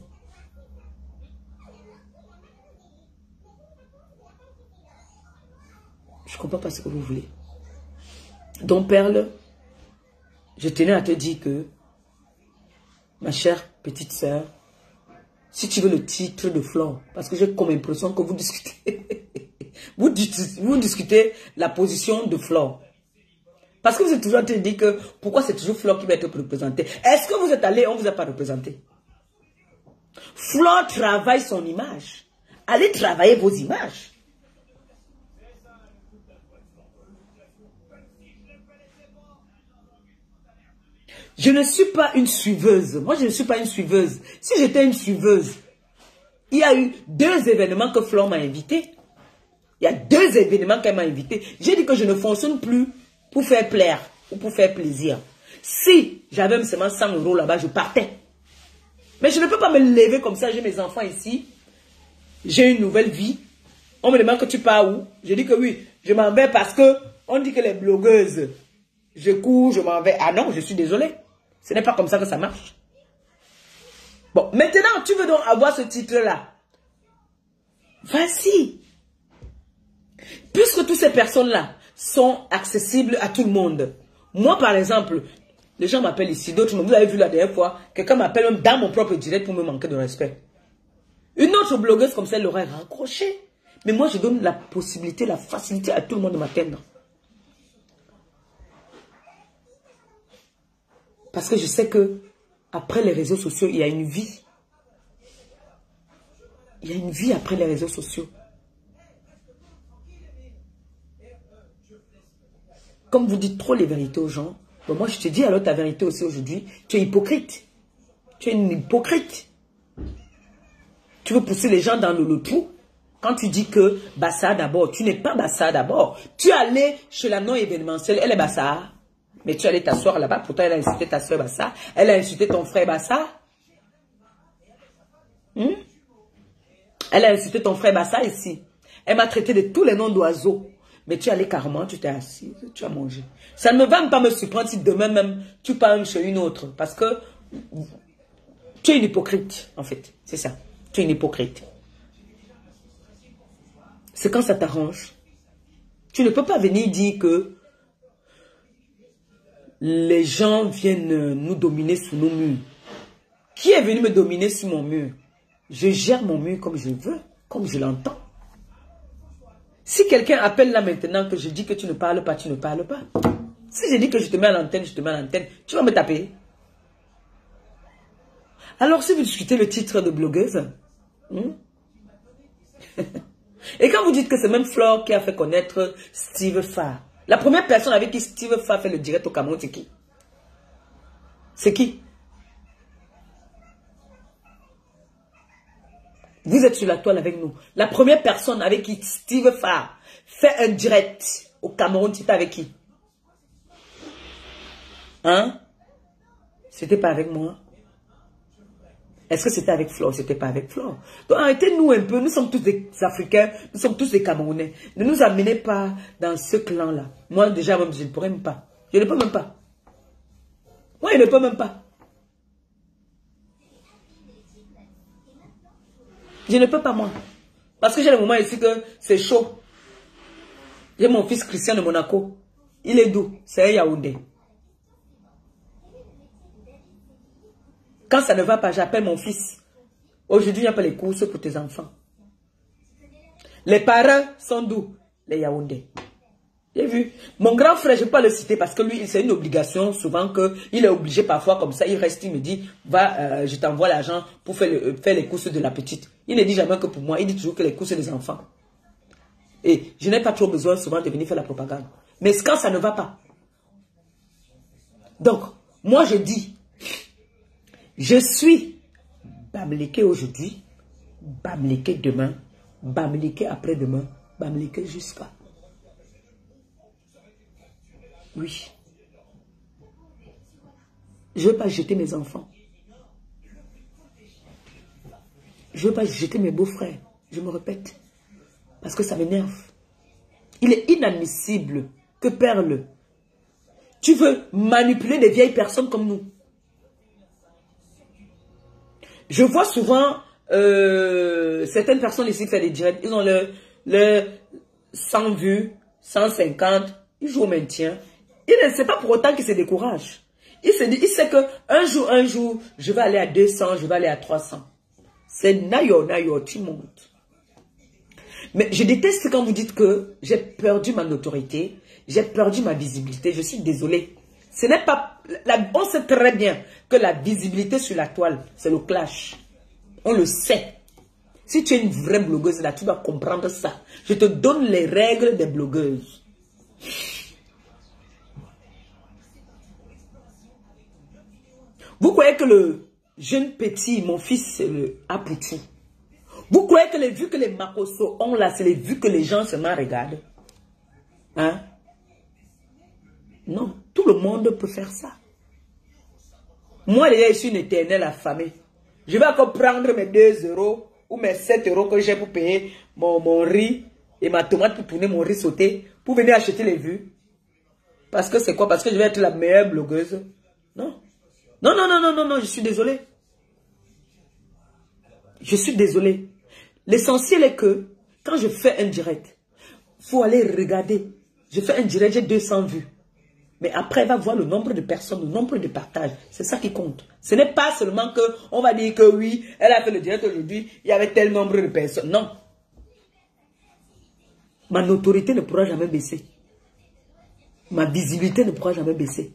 Je ne comprends pas ce que vous voulez. Donc, Perle, je tenais à te dire que, ma chère petite sœur, si tu veux le titre de Flore, parce que j'ai comme impression que vous discutez, vous discutez la position de Flore. Parce que vous êtes toujours en train de dire que pourquoi c'est toujours Flore qui va être représentée. Est-ce que vous êtes allé, on ne vous a pas représenté? Flore travaille son image. Allez travailler vos images. Je ne suis pas une suiveuse. Moi, je ne suis pas une suiveuse. Si j'étais une suiveuse, il y a eu 2 événements que Flore m'a invité. Il y a 2 événements qu'elle m'a invité. J'ai dit que je ne fonctionne plus pour faire plaire ou pour faire plaisir. Si j'avais seulement 100 € là-bas, je partais. Mais je ne peux pas me lever comme ça. J'ai mes enfants ici. J'ai une nouvelle vie. On me demande que tu pars où? Je dis que oui, je m'en vais parce que on dit que les blogueuses, je cours, je m'en vais. Ah non, je suis désolée. Ce n'est pas comme ça que ça marche. Bon, maintenant, tu veux donc avoir ce titre-là. Vas-y. Puisque toutes ces personnes-là sont accessibles à tout le monde. Moi, par exemple, les gens m'appellent ici, d'autres, vous avez vu la dernière fois, quelqu'un m'appelle même dans mon propre direct pour me manquer de respect. Une autre blogueuse comme ça, elle l'aurait raccroché. Mais moi, je donne la possibilité, la facilité à tout le monde de m'atteindre. Parce que je sais que après les réseaux sociaux, il y a une vie. Il y a une vie après les réseaux sociaux. Comme vous dites trop les vérités aux gens, bon, moi je te dis alors ta vérité aussi aujourd'hui, tu es hypocrite. Tu es une hypocrite. Tu veux pousser les gens dans le trou. Quand tu dis que Bassa d'abord, tu n'es pas Bassa d'abord. Tu es allé chez la non-événementielle, elle est Bassa. Mais tu es allé t'asseoir là-bas, pourtant elle a insulté ta soeur Bassa. Elle a insulté ton frère Bassa. Elle a insulté ton frère Bassa ici. Elle m'a traité de tous les noms d'oiseaux. Mais tu es allé carrément, tu t'es assis, tu as mangé. Ça ne va même pas me surprendre si demain même tu pars chez une autre. Parce que tu es une hypocrite, en fait. C'est ça. Tu es une hypocrite. C'est quand ça t'arrange. Tu ne peux pas venir dire que les gens viennent nous dominer sous nos murs. Qui est venu me dominer sous mon mur? Je gère mon mur comme je veux, comme je l'entends. Si quelqu'un appelle là maintenant que je dis que tu ne parles pas, tu ne parles pas. Si je dis que je te mets à l'antenne, je te mets à l'antenne, tu vas me taper. Alors si vous discutez le titre de blogueuse, et quand vous dites que c'est même Flore qui a fait connaître Steve Farr, la première personne avec qui Steve Farr fait le direct au Cameroun, c'est qui? C'est qui? Vous êtes sur la toile avec nous. La première personne avec qui Steve Farr fait un direct au Cameroun, c'était avec qui? Hein? C'était pas avec moi. Est-ce que c'était avec Flore? C'était pas avec Flore. Donc arrêtez-nous un peu. Nous sommes tous des Africains. Nous sommes tous des Camerounais. Ne nous amenez pas dans ce clan-là. Moi, déjà, même, je ne pourrais même pas. Je ne peux même pas. Moi, je ne peux même pas. Je ne peux pas, moi. Parce que j'ai le moment ici que c'est chaud. J'ai mon fils Christian de Monaco. Il est d'où? C'est à Yaoundé. Quand ça ne va pas, j'appelle mon fils. Aujourd'hui, il n'y a pas les courses pour tes enfants. Les parents sont d'où? Les Yaoundé. J'ai vu. Mon grand frère, je ne peux pas le citer parce que lui, c'est une obligation souvent qu'il est obligé parfois comme ça. Il reste, il me dit, va, je t'envoie l'argent pour faire les courses de la petite. Il ne dit jamais que pour moi, il dit toujours que les courses des enfants. Et je n'ai pas trop besoin souvent de venir faire la propagande. Mais quand ça ne va pas. Donc, moi je dis, je suis Bamileke aujourd'hui, Bamileke demain, Bamileke après-demain, Bamileke jusqu'à. Oui. Je ne veux pas jeter mes enfants. Je ne veux pas jeter mes beaux-frères. Je me répète. Parce que ça m'énerve. Il est inadmissible que Perle, tu veux manipuler des vieilles personnes comme nous. Je vois souvent certaines personnes ici faire des directs. Ils ont le 100 vues, 150. Ils jouent au maintien. C'est pas pour autant qu'ils se découragent. Il se dit, il sait que un jour, je vais aller à 200, je vais aller à 300. C'est nayo, tu montes. Mais je déteste quand vous dites que j'ai perdu ma notoriété, j'ai perdu ma visibilité. Je suis désolée. Ce n'est pas... on sait très bien que la visibilité sur la toile, c'est le clash. On le sait. Si tu es une vraie blogueuse, là, tu dois comprendre ça. Je te donne les règles des blogueuses. Vous croyez que le jeune petit, mon fils, a pour tout. Vous croyez que les vues que les Makosso ont là, c'est les vues que les gens seulement regardent? Hein? Non, tout le monde peut faire ça. Moi, je suis une éternelle affamée. Je vais encore prendre mes 2 euros ou mes 7 euros que j'ai pour payer mon riz et ma tomate pour tourner mon riz sauté pour venir acheter les vues. Parce que c'est quoi? Parce que je vais être la meilleure blogueuse? Non. Non, non, non, non, non, non, je suis désolé. Je suis désolé. L'essentiel est que quand je fais un direct, il faut aller regarder. Je fais un direct, j'ai 200 vues. Mais après, il va voir le nombre de personnes, le nombre de partages. C'est ça qui compte. Ce n'est pas seulement qu'on va dire que oui, elle a fait le direct aujourd'hui, il y avait tel nombre de personnes. Non. Ma notoriété ne pourra jamais baisser. Ma visibilité ne pourra jamais baisser.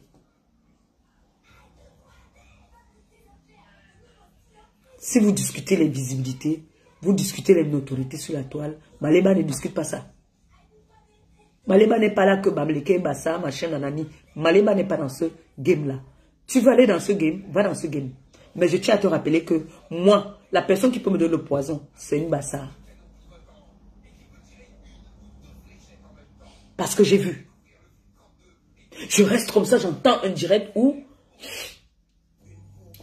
Si vous discutez les visibilités, vous discutez les notoriétés sur la toile, Malema ne discute pas ça. Malema n'est pas là que Bamileke, Bassa, machin, nanani. Malema n'est pas dans ce game-là. Tu veux aller dans ce game, va dans ce game. Mais je tiens à te rappeler que moi, la personne qui peut me donner le poison, c'est une Bassa. Parce que j'ai vu. Je reste comme ça, j'entends un direct où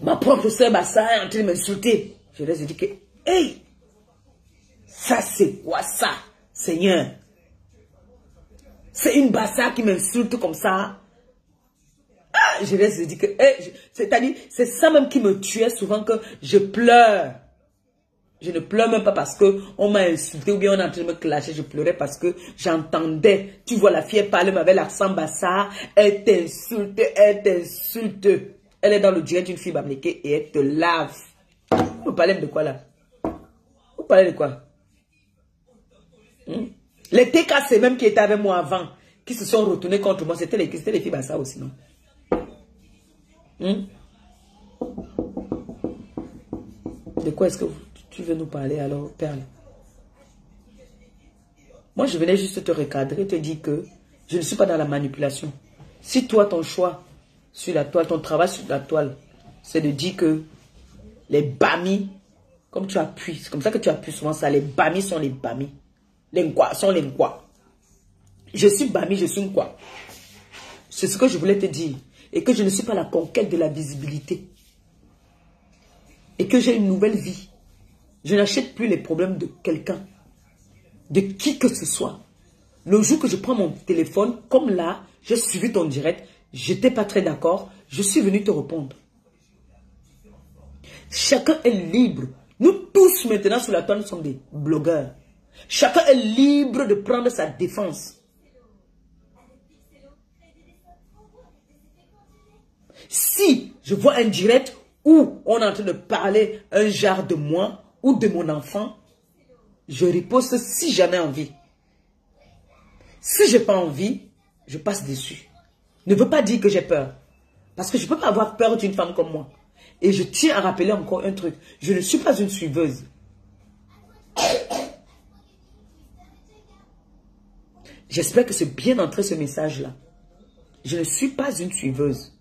ma propre soeur Bassa est en train de m'insulter. Je laisse dire que, hey, ça c'est quoi ça, Seigneur? C'est une Bassa qui m'insulte comme ça. Ah, je laisse dire que, hey, c'est-à-dire, c'est ça même qui me tuait souvent que je pleure. Je ne pleure même pas parce qu'on m'a insulté ou bien on est en train de me clasher. Je pleurais parce que j'entendais. Tu vois la fille, elle parle avec l'accent Bassa. Elle t'insulte, elle t'insulte. Elle est dans le direct d'une fille Bamileke et elle te lave. Vous parlez de quoi là? Vous parlez de quoi? Les TKC même qui étaient avec moi avant, qui se sont retournés contre moi, c'était les filles Bassa aussi, non? De quoi est-ce que tu veux nous parler alors, Perle? Moi, je venais juste te recadrer, te dire que je ne suis pas dans la manipulation. Si toi, ton choix sur la toile, ton travail sur la toile, c'est de dire que les bamis, comme tu appuies, c'est comme ça que tu appuies souvent ça, les bamis sont les bamis. Les nkwa sont les nkwa. Je suis bami, je suis nkwa. C'est ce que je voulais te dire. Et que je ne suis pas la conquête de la visibilité. et que j'ai une nouvelle vie, je n'achète plus les problèmes de quelqu'un, de qui que ce soit. Le jour que je prends mon téléphone, comme là, j'ai suivi ton direct, j'étais pas très d'accord, je suis venu te répondre. Chacun est libre. Nous tous maintenant sur la toile, nous sommes des blogueurs. Chacun est libre de prendre sa défense. Si je vois un direct où on est en train de parler un genre de moi ou de mon enfant, je riposte si j'en ai envie. Si je n'ai pas envie, je passe dessus. Ne veut pas dire que j'ai peur. Parce que je ne peux pas avoir peur d'une femme comme moi. Et je tiens à rappeler encore un truc. Je ne suis pas une suiveuse. J'espère que c'est bien entré ce message-là. Je ne suis pas une suiveuse.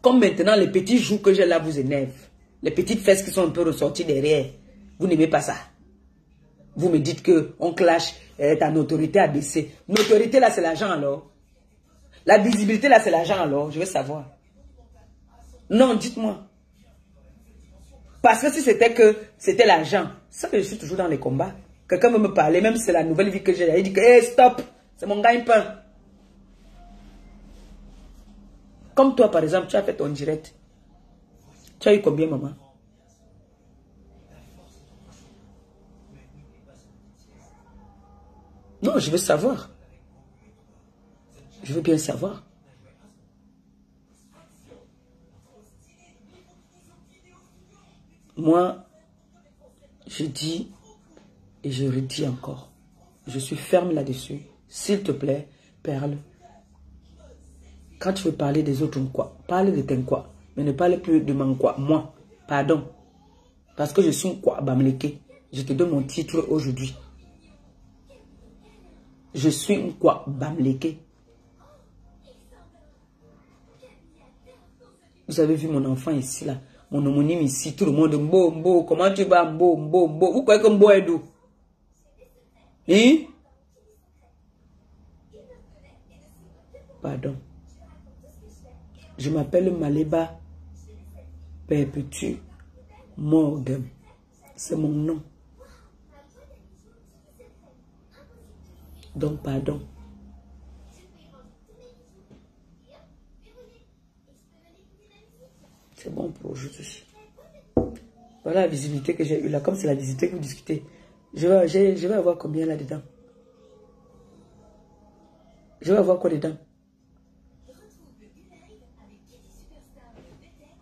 Comme maintenant, les petits joues que j'ai là vous énervent. Les petites fesses qui sont un peu ressorties derrière. Vous n'aimez pas ça. Vous me dites qu'on clash, ta notoriété a baissé. Notoriété là, c'est l'argent alors. La visibilité là, c'est l'argent alors. Je veux savoir. Non, dites-moi. Parce que si c'était que c'était l'argent, ça que je suis toujours dans les combats. Quelqu'un veut me parler, même si c'est la nouvelle vie que j'ai. Il dit que, hey, stop, c'est mon gagne-pain. Comme toi, par exemple, tu as fait ton direct. Tu as eu combien, maman? Non, je veux savoir. Je veux bien savoir. Moi, je dis et je redis encore. Je suis ferme là-dessus. S'il te plaît, Perle, quand tu veux parler des autres quoi, parle de tes quoi, mais ne parle plus de mon quoi. Moi, pardon. Parce que je suis un quoi bamleke. Je te donne mon titre aujourd'hui. Je suis un quoi bamleke. Vous avez vu mon enfant ici là. Mon homonyme ici, tout le monde, Mbo, comment tu vas, Mbo. Vous croyez que Mbo est d'où? Hein? Pardon. Je m'appelle Maleba Perpétue Morgan. C'est mon nom. Donc, pardon. C'est bon pour aujourd'hui. Voilà la visibilité que j'ai eue là. Comme c'est la visibilité que vous discutez. Je vais avoir combien là-dedans? Je vais avoir quoi dedans?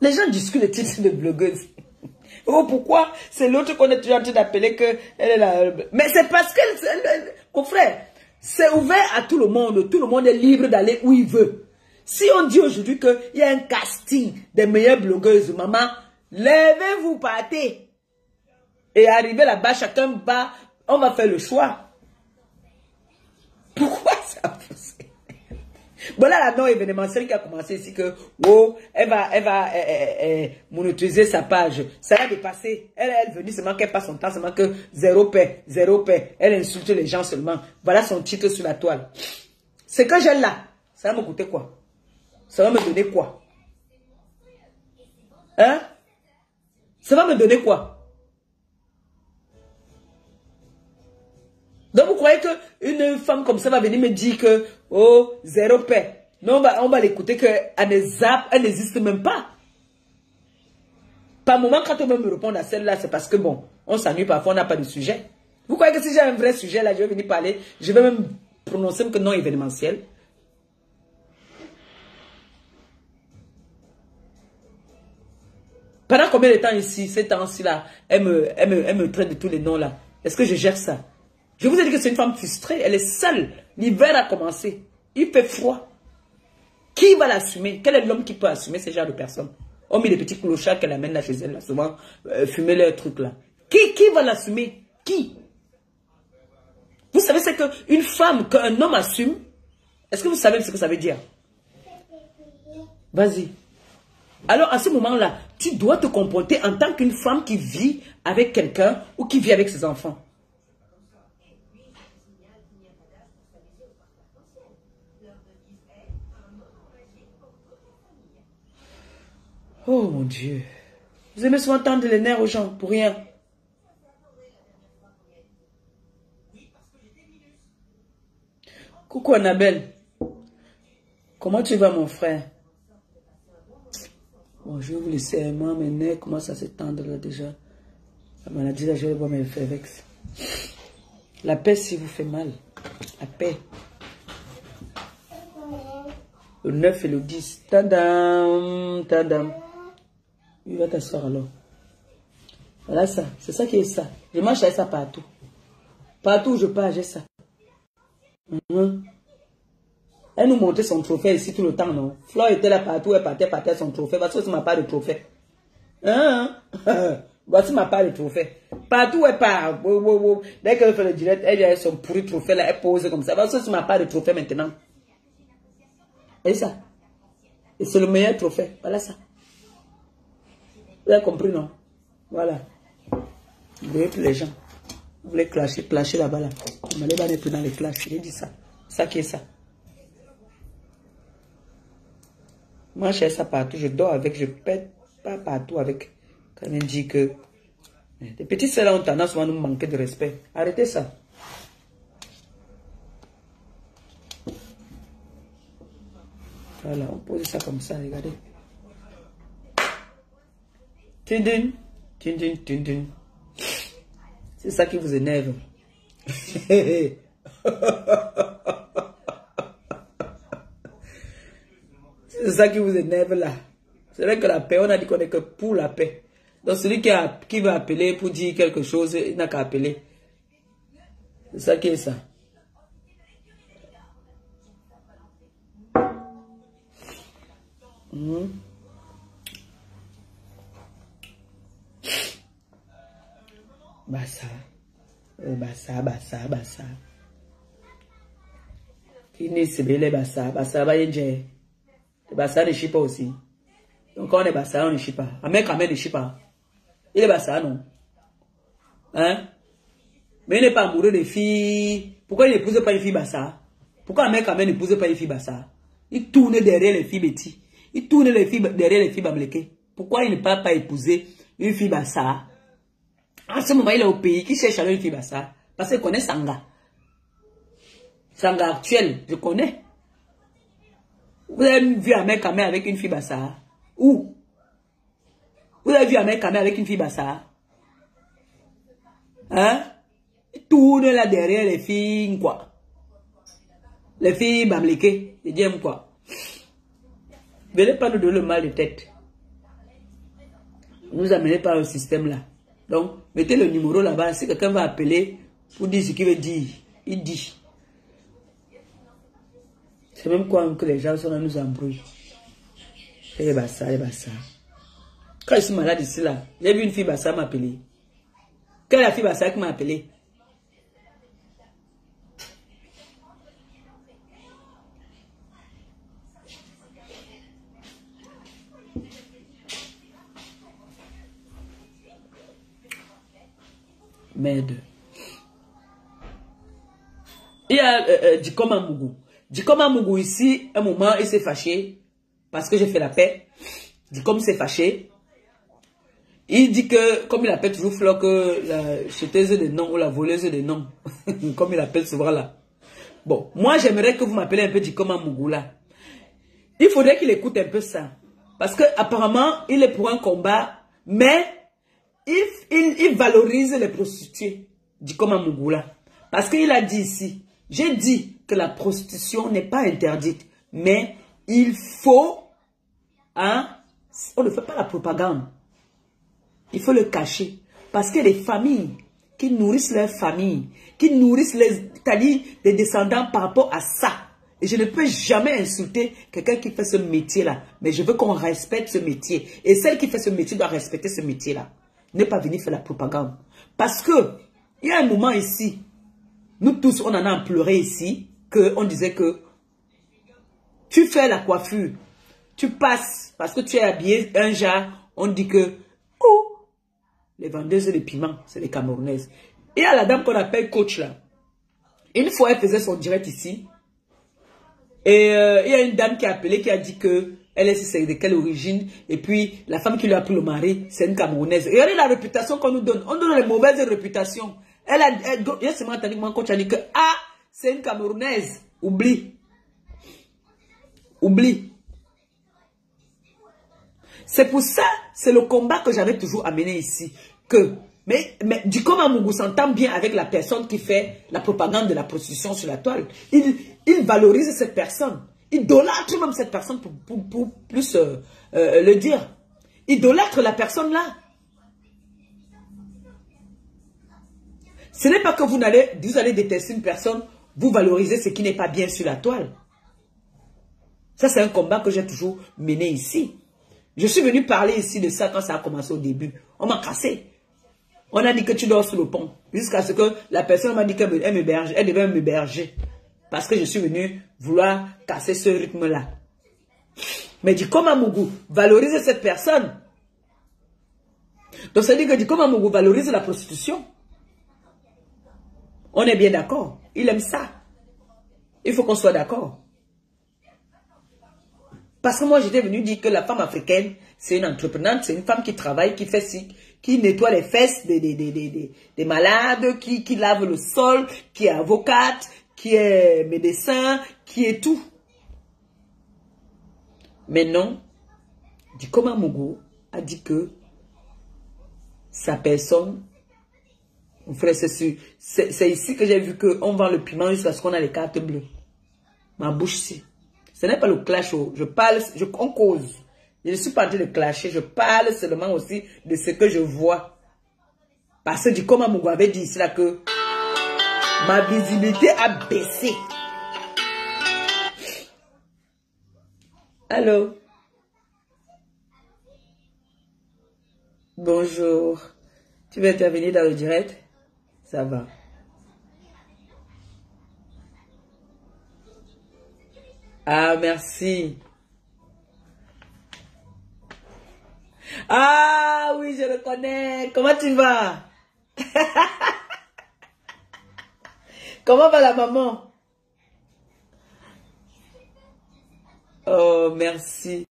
Les gens discutent le titre de blogueuse. Oh, pourquoi? C'est l'autre qu'on est toujours en train d'appeler que elle est là. Mais c'est parce que, mon frère, c'est ouvert à tout le monde. Tout le monde est libre d'aller où il veut. Si on dit aujourd'hui qu'il y a un casting des meilleures blogueuses, maman, levez-vous, partez. Et arrivez là-bas, chacun va, on va faire le choix. Pourquoi ça a poussé? Voilà la non événementielle qui a commencé ici que, oh, elle va monétiser sa page. Ça va dépasser. Elle est venue seulement qu'elle passe son temps, seulement que zéro paix. Elle insulte les gens seulement. Voilà son titre sur la toile. Ce que j'ai là, ça va me coûter quoi? Ça va me donner quoi? Hein? Ça va me donner quoi? Donc vous croyez qu'une femme comme ça va venir me dire que, oh, zéro paix. Non, on va l'écouter qu'elle ne zappe, elle n'existe même pas. Par moment, quand on veut me répondre à celle-là, c'est parce que bon, on s'ennuie parfois, on n'a pas de sujet. Vous croyez que si j'ai un vrai sujet là, je vais venir parler, je vais même prononcer que non événementiel. Pendant combien de temps ici, ces temps-ci là, elle me traite de tous les noms là. Est-ce que je gère ça? Je vous ai dit que c'est une femme frustrée, elle est seule. L'hiver a commencé. Il fait froid. Qui va l'assumer? Quel est l'homme qui peut assumer ce genre de personnes? Hormis les petits clochards qu'elle amène là chez elle, là, souvent, fumer leurs trucs là. Qui va l'assumer? Qui? Vous savez, c'est qu'une femme, qu'un homme assume, est-ce que vous savez ce que ça veut dire? Vas-y. Alors, à ce moment-là, tu dois te comporter en tant qu'une femme qui vit avec quelqu'un ou qui vit avec ses enfants. Oh mon Dieu. Vous aimez souvent tendre les nerfs aux gens pour rien. Coucou Annabelle. Comment tu vas mon frère? Bon, je vais vous laisser. Moi, mes nerfs commencent à s'étendre là déjà. La maladie là, je vais voir mes effets avec. La paix si vous fait mal. La paix. Le 9 et le 10. Tadam, tadam. Il va t'asseoir alors. Voilà ça. C'est ça qui est ça. Je marche avec ça partout. Partout où je pars, j'ai ça. Elle nous montrait son trophée ici tout le temps, non? Flore était là partout, elle partait son trophée. Parce que c'est ma part de trophée. Voici ma part de trophée. Partout où elle part. Dès qu'elle fait le direct, elle a son pourri trophée là, elle pose comme ça. Parce que c'est ma part de trophée maintenant. Et ça. Et c'est le meilleur trophée. Voilà ça. Vous avez compris, non? Voilà. Vous voyez tous les gens. Vous voulez clasher là-bas là. Vous m'allez pas plus dans les clashs. J'ai dit ça. Ça qui est ça. Moi, j'ai ça partout. Je dors avec. Je pète pas partout avec. Quand on dit que. Les petits sœurs ont tendance à nous manquer de respect. Arrêtez ça. Voilà, on pose ça comme ça, regardez. Tindin, tindin, tindin. C'est ça qui vous énerve. C'est ça qui vous énerve là. C'est vrai que la paix, on a dit qu'on est que pour la paix. Donc celui qui va appeler pour dire quelque chose, il n'a qu'à appeler. C'est ça qui est ça. Bassa. Bassa. Qui n'est c'est les bassa. Bassa va y aller. Les bassa ne chie pas aussi. Donc quand on est bassa, on ne chie pas. Un mec quand même ne chie pas. Il est bassa, non? Hein? Mais il n'est pas amoureux des filles. Pourquoi il n'épouse pas une fille bassa? Pourquoi un mec quand même n'épouse pas une fille bassa? Il tourne derrière les filles bêtises. Il tourne derrière les filles bamléquées. Pourquoi il ne peut pas épouser une fille bassa? En ce moment, il est au pays qui cherche une fille bassa. Parce qu'il connaît Sanga. Sanga actuel, je connais. Vous avez vu un mec quand même avec une fille bassa? Où? Vous avez vu un mec quand même avec une fille bassa? Hein? Il tourne là derrière les filles, quoi. Les filles bamléquées. Je dis quoi? Venez pas nous donner le mal de tête. Ne nous amenez pas au système là. Donc, mettez le numéro là-bas. Si quelqu'un va appeler pour dire ce qu'il veut dire, il dit. C'est même quoi que les gens sont là, nous embrouillent. Et bassa. Quand je suis malade ici là, j'ai vu une fille bassa m'appeler. Quelle est la fille bassa qui m'a appelé? Merde. Il y a Dikoma Mougou. Dikoma Mougou ici, un moment, il s'est fâché parce que j'ai fait la paix. Dikoma s'est fâché. Il dit que, comme il appelle toujours Flo, que la jeteuse de noms ou la voleuse de noms, comme il appelle souvent là. Bon, moi j'aimerais que vous m'appelez un peu Dikoma Mougou là. Il faudrait qu'il écoute un peu ça. Parce que apparemment, il est pour un combat, mais il valorise les prostituées, Dikoma Mougou là. Parce qu'il a dit ici, j'ai dit que la prostitution n'est pas interdite, mais il faut, hein, on ne fait pas la propagande. Il faut le cacher. Parce que les familles qui nourrissent leurs familles, qui nourrissent les descendants par rapport à ça. Et je ne peux jamais insulter quelqu'un qui fait ce métier-là. Mais je veux qu'on respecte ce métier. Et celle qui fait ce métier doit respecter ce métier-là. Ne pas venir faire la propagande. Parce que, il y a un moment ici, nous tous, on en a pleuré ici, qu'on disait que tu fais la coiffure, tu passes, parce que tu es habillé un genre, on dit que, oh, les vendeuses de piments, c'est les Camerounaises. Et il y a la dame qu'on appelle coach là. Une fois, elle faisait son direct ici. Et il y a une dame qui a appelé, qui a dit que elle est de quelle origine. Et puis, la femme qui lui a pris le mari, c'est une Camerounaise. Et regardez la réputation qu'on nous donne. On donne les mauvaises réputations. Il y a seulement entendu mon coach a dit que, ah, c'est une Camerounaise. Oublie. Oublie. C'est pour ça, c'est le combat que j'avais toujours amené ici. Que, mais Dicom Amougo s'entend bien avec la personne qui fait la propagande de la prostitution sur la toile. Il valorise cette personne. Il idolâtre même cette personne pour plus le dire. Idolâtre la personne là. Ce n'est pas que vous allez détester une personne, vous valorisez ce qui n'est pas bien sur la toile. Ça, c'est un combat que j'ai toujours mené ici. Je suis venu parler ici de ça quand ça a commencé au début. On m'a cassé. On a dit que tu dors sous le pont. Jusqu'à ce que la personne m'a dit qu'elle devait m'héberger. Parce que je suis venu vouloir casser ce rythme-là. Mais Dicom Amougo valorise cette personne. Donc ça dit que Dicom Amougo valorise la prostitution. On est bien d'accord. Il aime ça. Il faut qu'on soit d'accord. Parce que moi, j'étais venu dire que la femme africaine, c'est une entreprenante, c'est une femme qui travaille, qui fait ci, qui nettoie les fesses des malades, qui lave le sol, qui est avocate, qui est médecin, qui est tout. Mais non, Dicom Amougo a dit que sa personne, mon frère, c'est ici que j'ai vu qu'on vend le piment jusqu'à ce qu'on a les cartes bleues. Ma bouche ici. Ce n'est pas le clash, je parle, on cause. Je ne suis pas en train de clasher, je parle seulement aussi de ce que je vois. Parce que Dicom Amougo avait dit ici là que ma visibilité a baissé. Allô? Bonjour. Tu veux intervenir dans le direct? Ça va. Ah, merci. Ah, oui, je le connais. Comment tu vas? Comment va la maman? Oh, merci.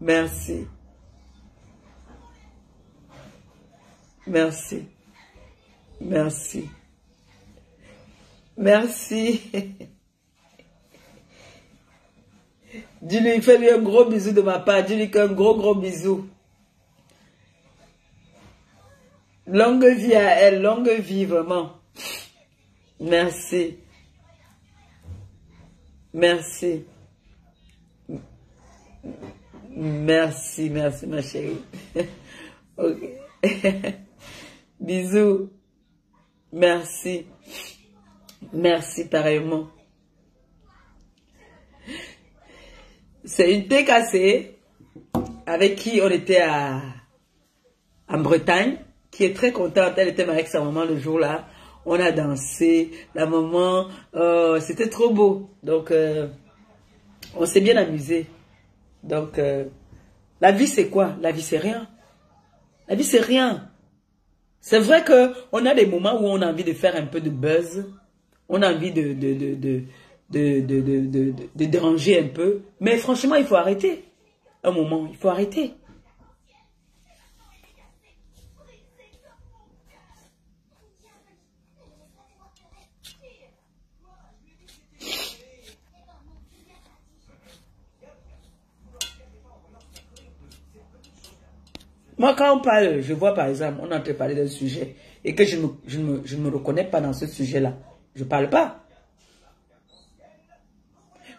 Merci. Merci. Merci. Merci. Dis-lui, fais-lui un gros bisou de ma part. Dis-lui qu'un gros bisou. Longue vie à elle, longue vie vraiment. Merci. Merci. Merci, merci ma chérie. Ok. Bisous. Merci. Merci pareillement. C'est une TKC avec qui on était en Bretagne, qui est très contente. Elle était avec sa maman le jour-là. On a dansé. La maman, c'était trop beau. Donc, on s'est bien amusé. Donc, la vie c'est quoi? La vie c'est rien. La vie c'est rien. C'est vrai qu'on a des moments où on a envie de faire un peu de buzz. On a envie de déranger un peu. Mais franchement, il faut arrêter. Un moment, il faut arrêter. Moi, quand on parle, je vois par exemple, on est en train de parler d'un sujet et que je ne me reconnais pas dans ce sujet-là. Je ne parle pas.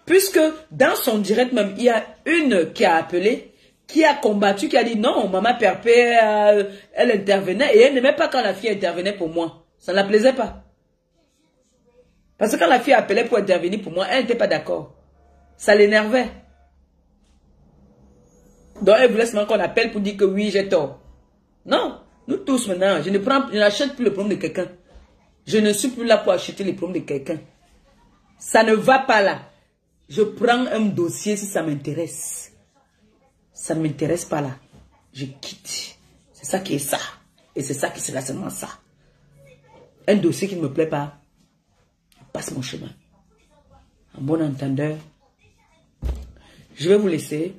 Puisque dans son direct même, il y a une qui a appelé, qui a combattu, qui a dit non, maman Perpé, elle intervenait et elle n'aimait pas quand la fille intervenait pour moi. Ça ne la plaisait pas. Parce que quand la fille appelait pour intervenir pour moi, elle n'était pas d'accord. Ça l'énervait. Donc elle voulait seulement qu'on appelle pour dire que oui, j'ai tort. Non, nous tous maintenant, je n'achète plus le problème de quelqu'un. Je ne suis plus là pour acheter les problèmes de quelqu'un. Ça ne va pas là. Je prends un dossier si ça m'intéresse. Ça ne m'intéresse pas là. Je quitte. C'est ça qui est ça. Et c'est ça qui sera seulement ça. Un dossier qui ne me plaît pas, je passe mon chemin. en bon entendeur. Je vais vous laisser.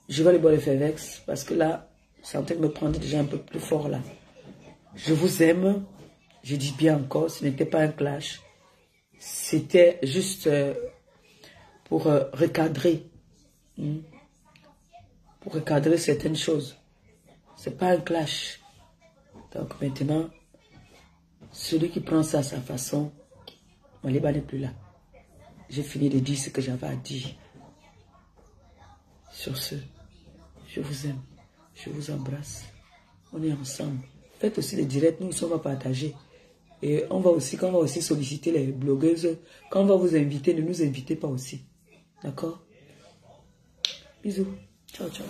Je vais aller boire le Fervex parce que là, c'est en train de me prendre déjà un peu plus fort là. Je vous aime. Je dis bien encore, ce n'était pas un clash. C'était juste pour recadrer. Pour recadrer certaines choses. C'est pas un clash. Donc maintenant, celui qui prend ça à sa façon, Maliba n'est plus là. J'ai fini de dire ce que j'avais à dire. Sur ce, je vous aime. Je vous embrasse. On est ensemble. Faites aussi les directs, nous sommes à partager. Et on va aussi, quand on va aussi solliciter les blogueuses, quand on va vous inviter, ne nous invitez pas aussi. D'accord? Bisous. Ciao, ciao.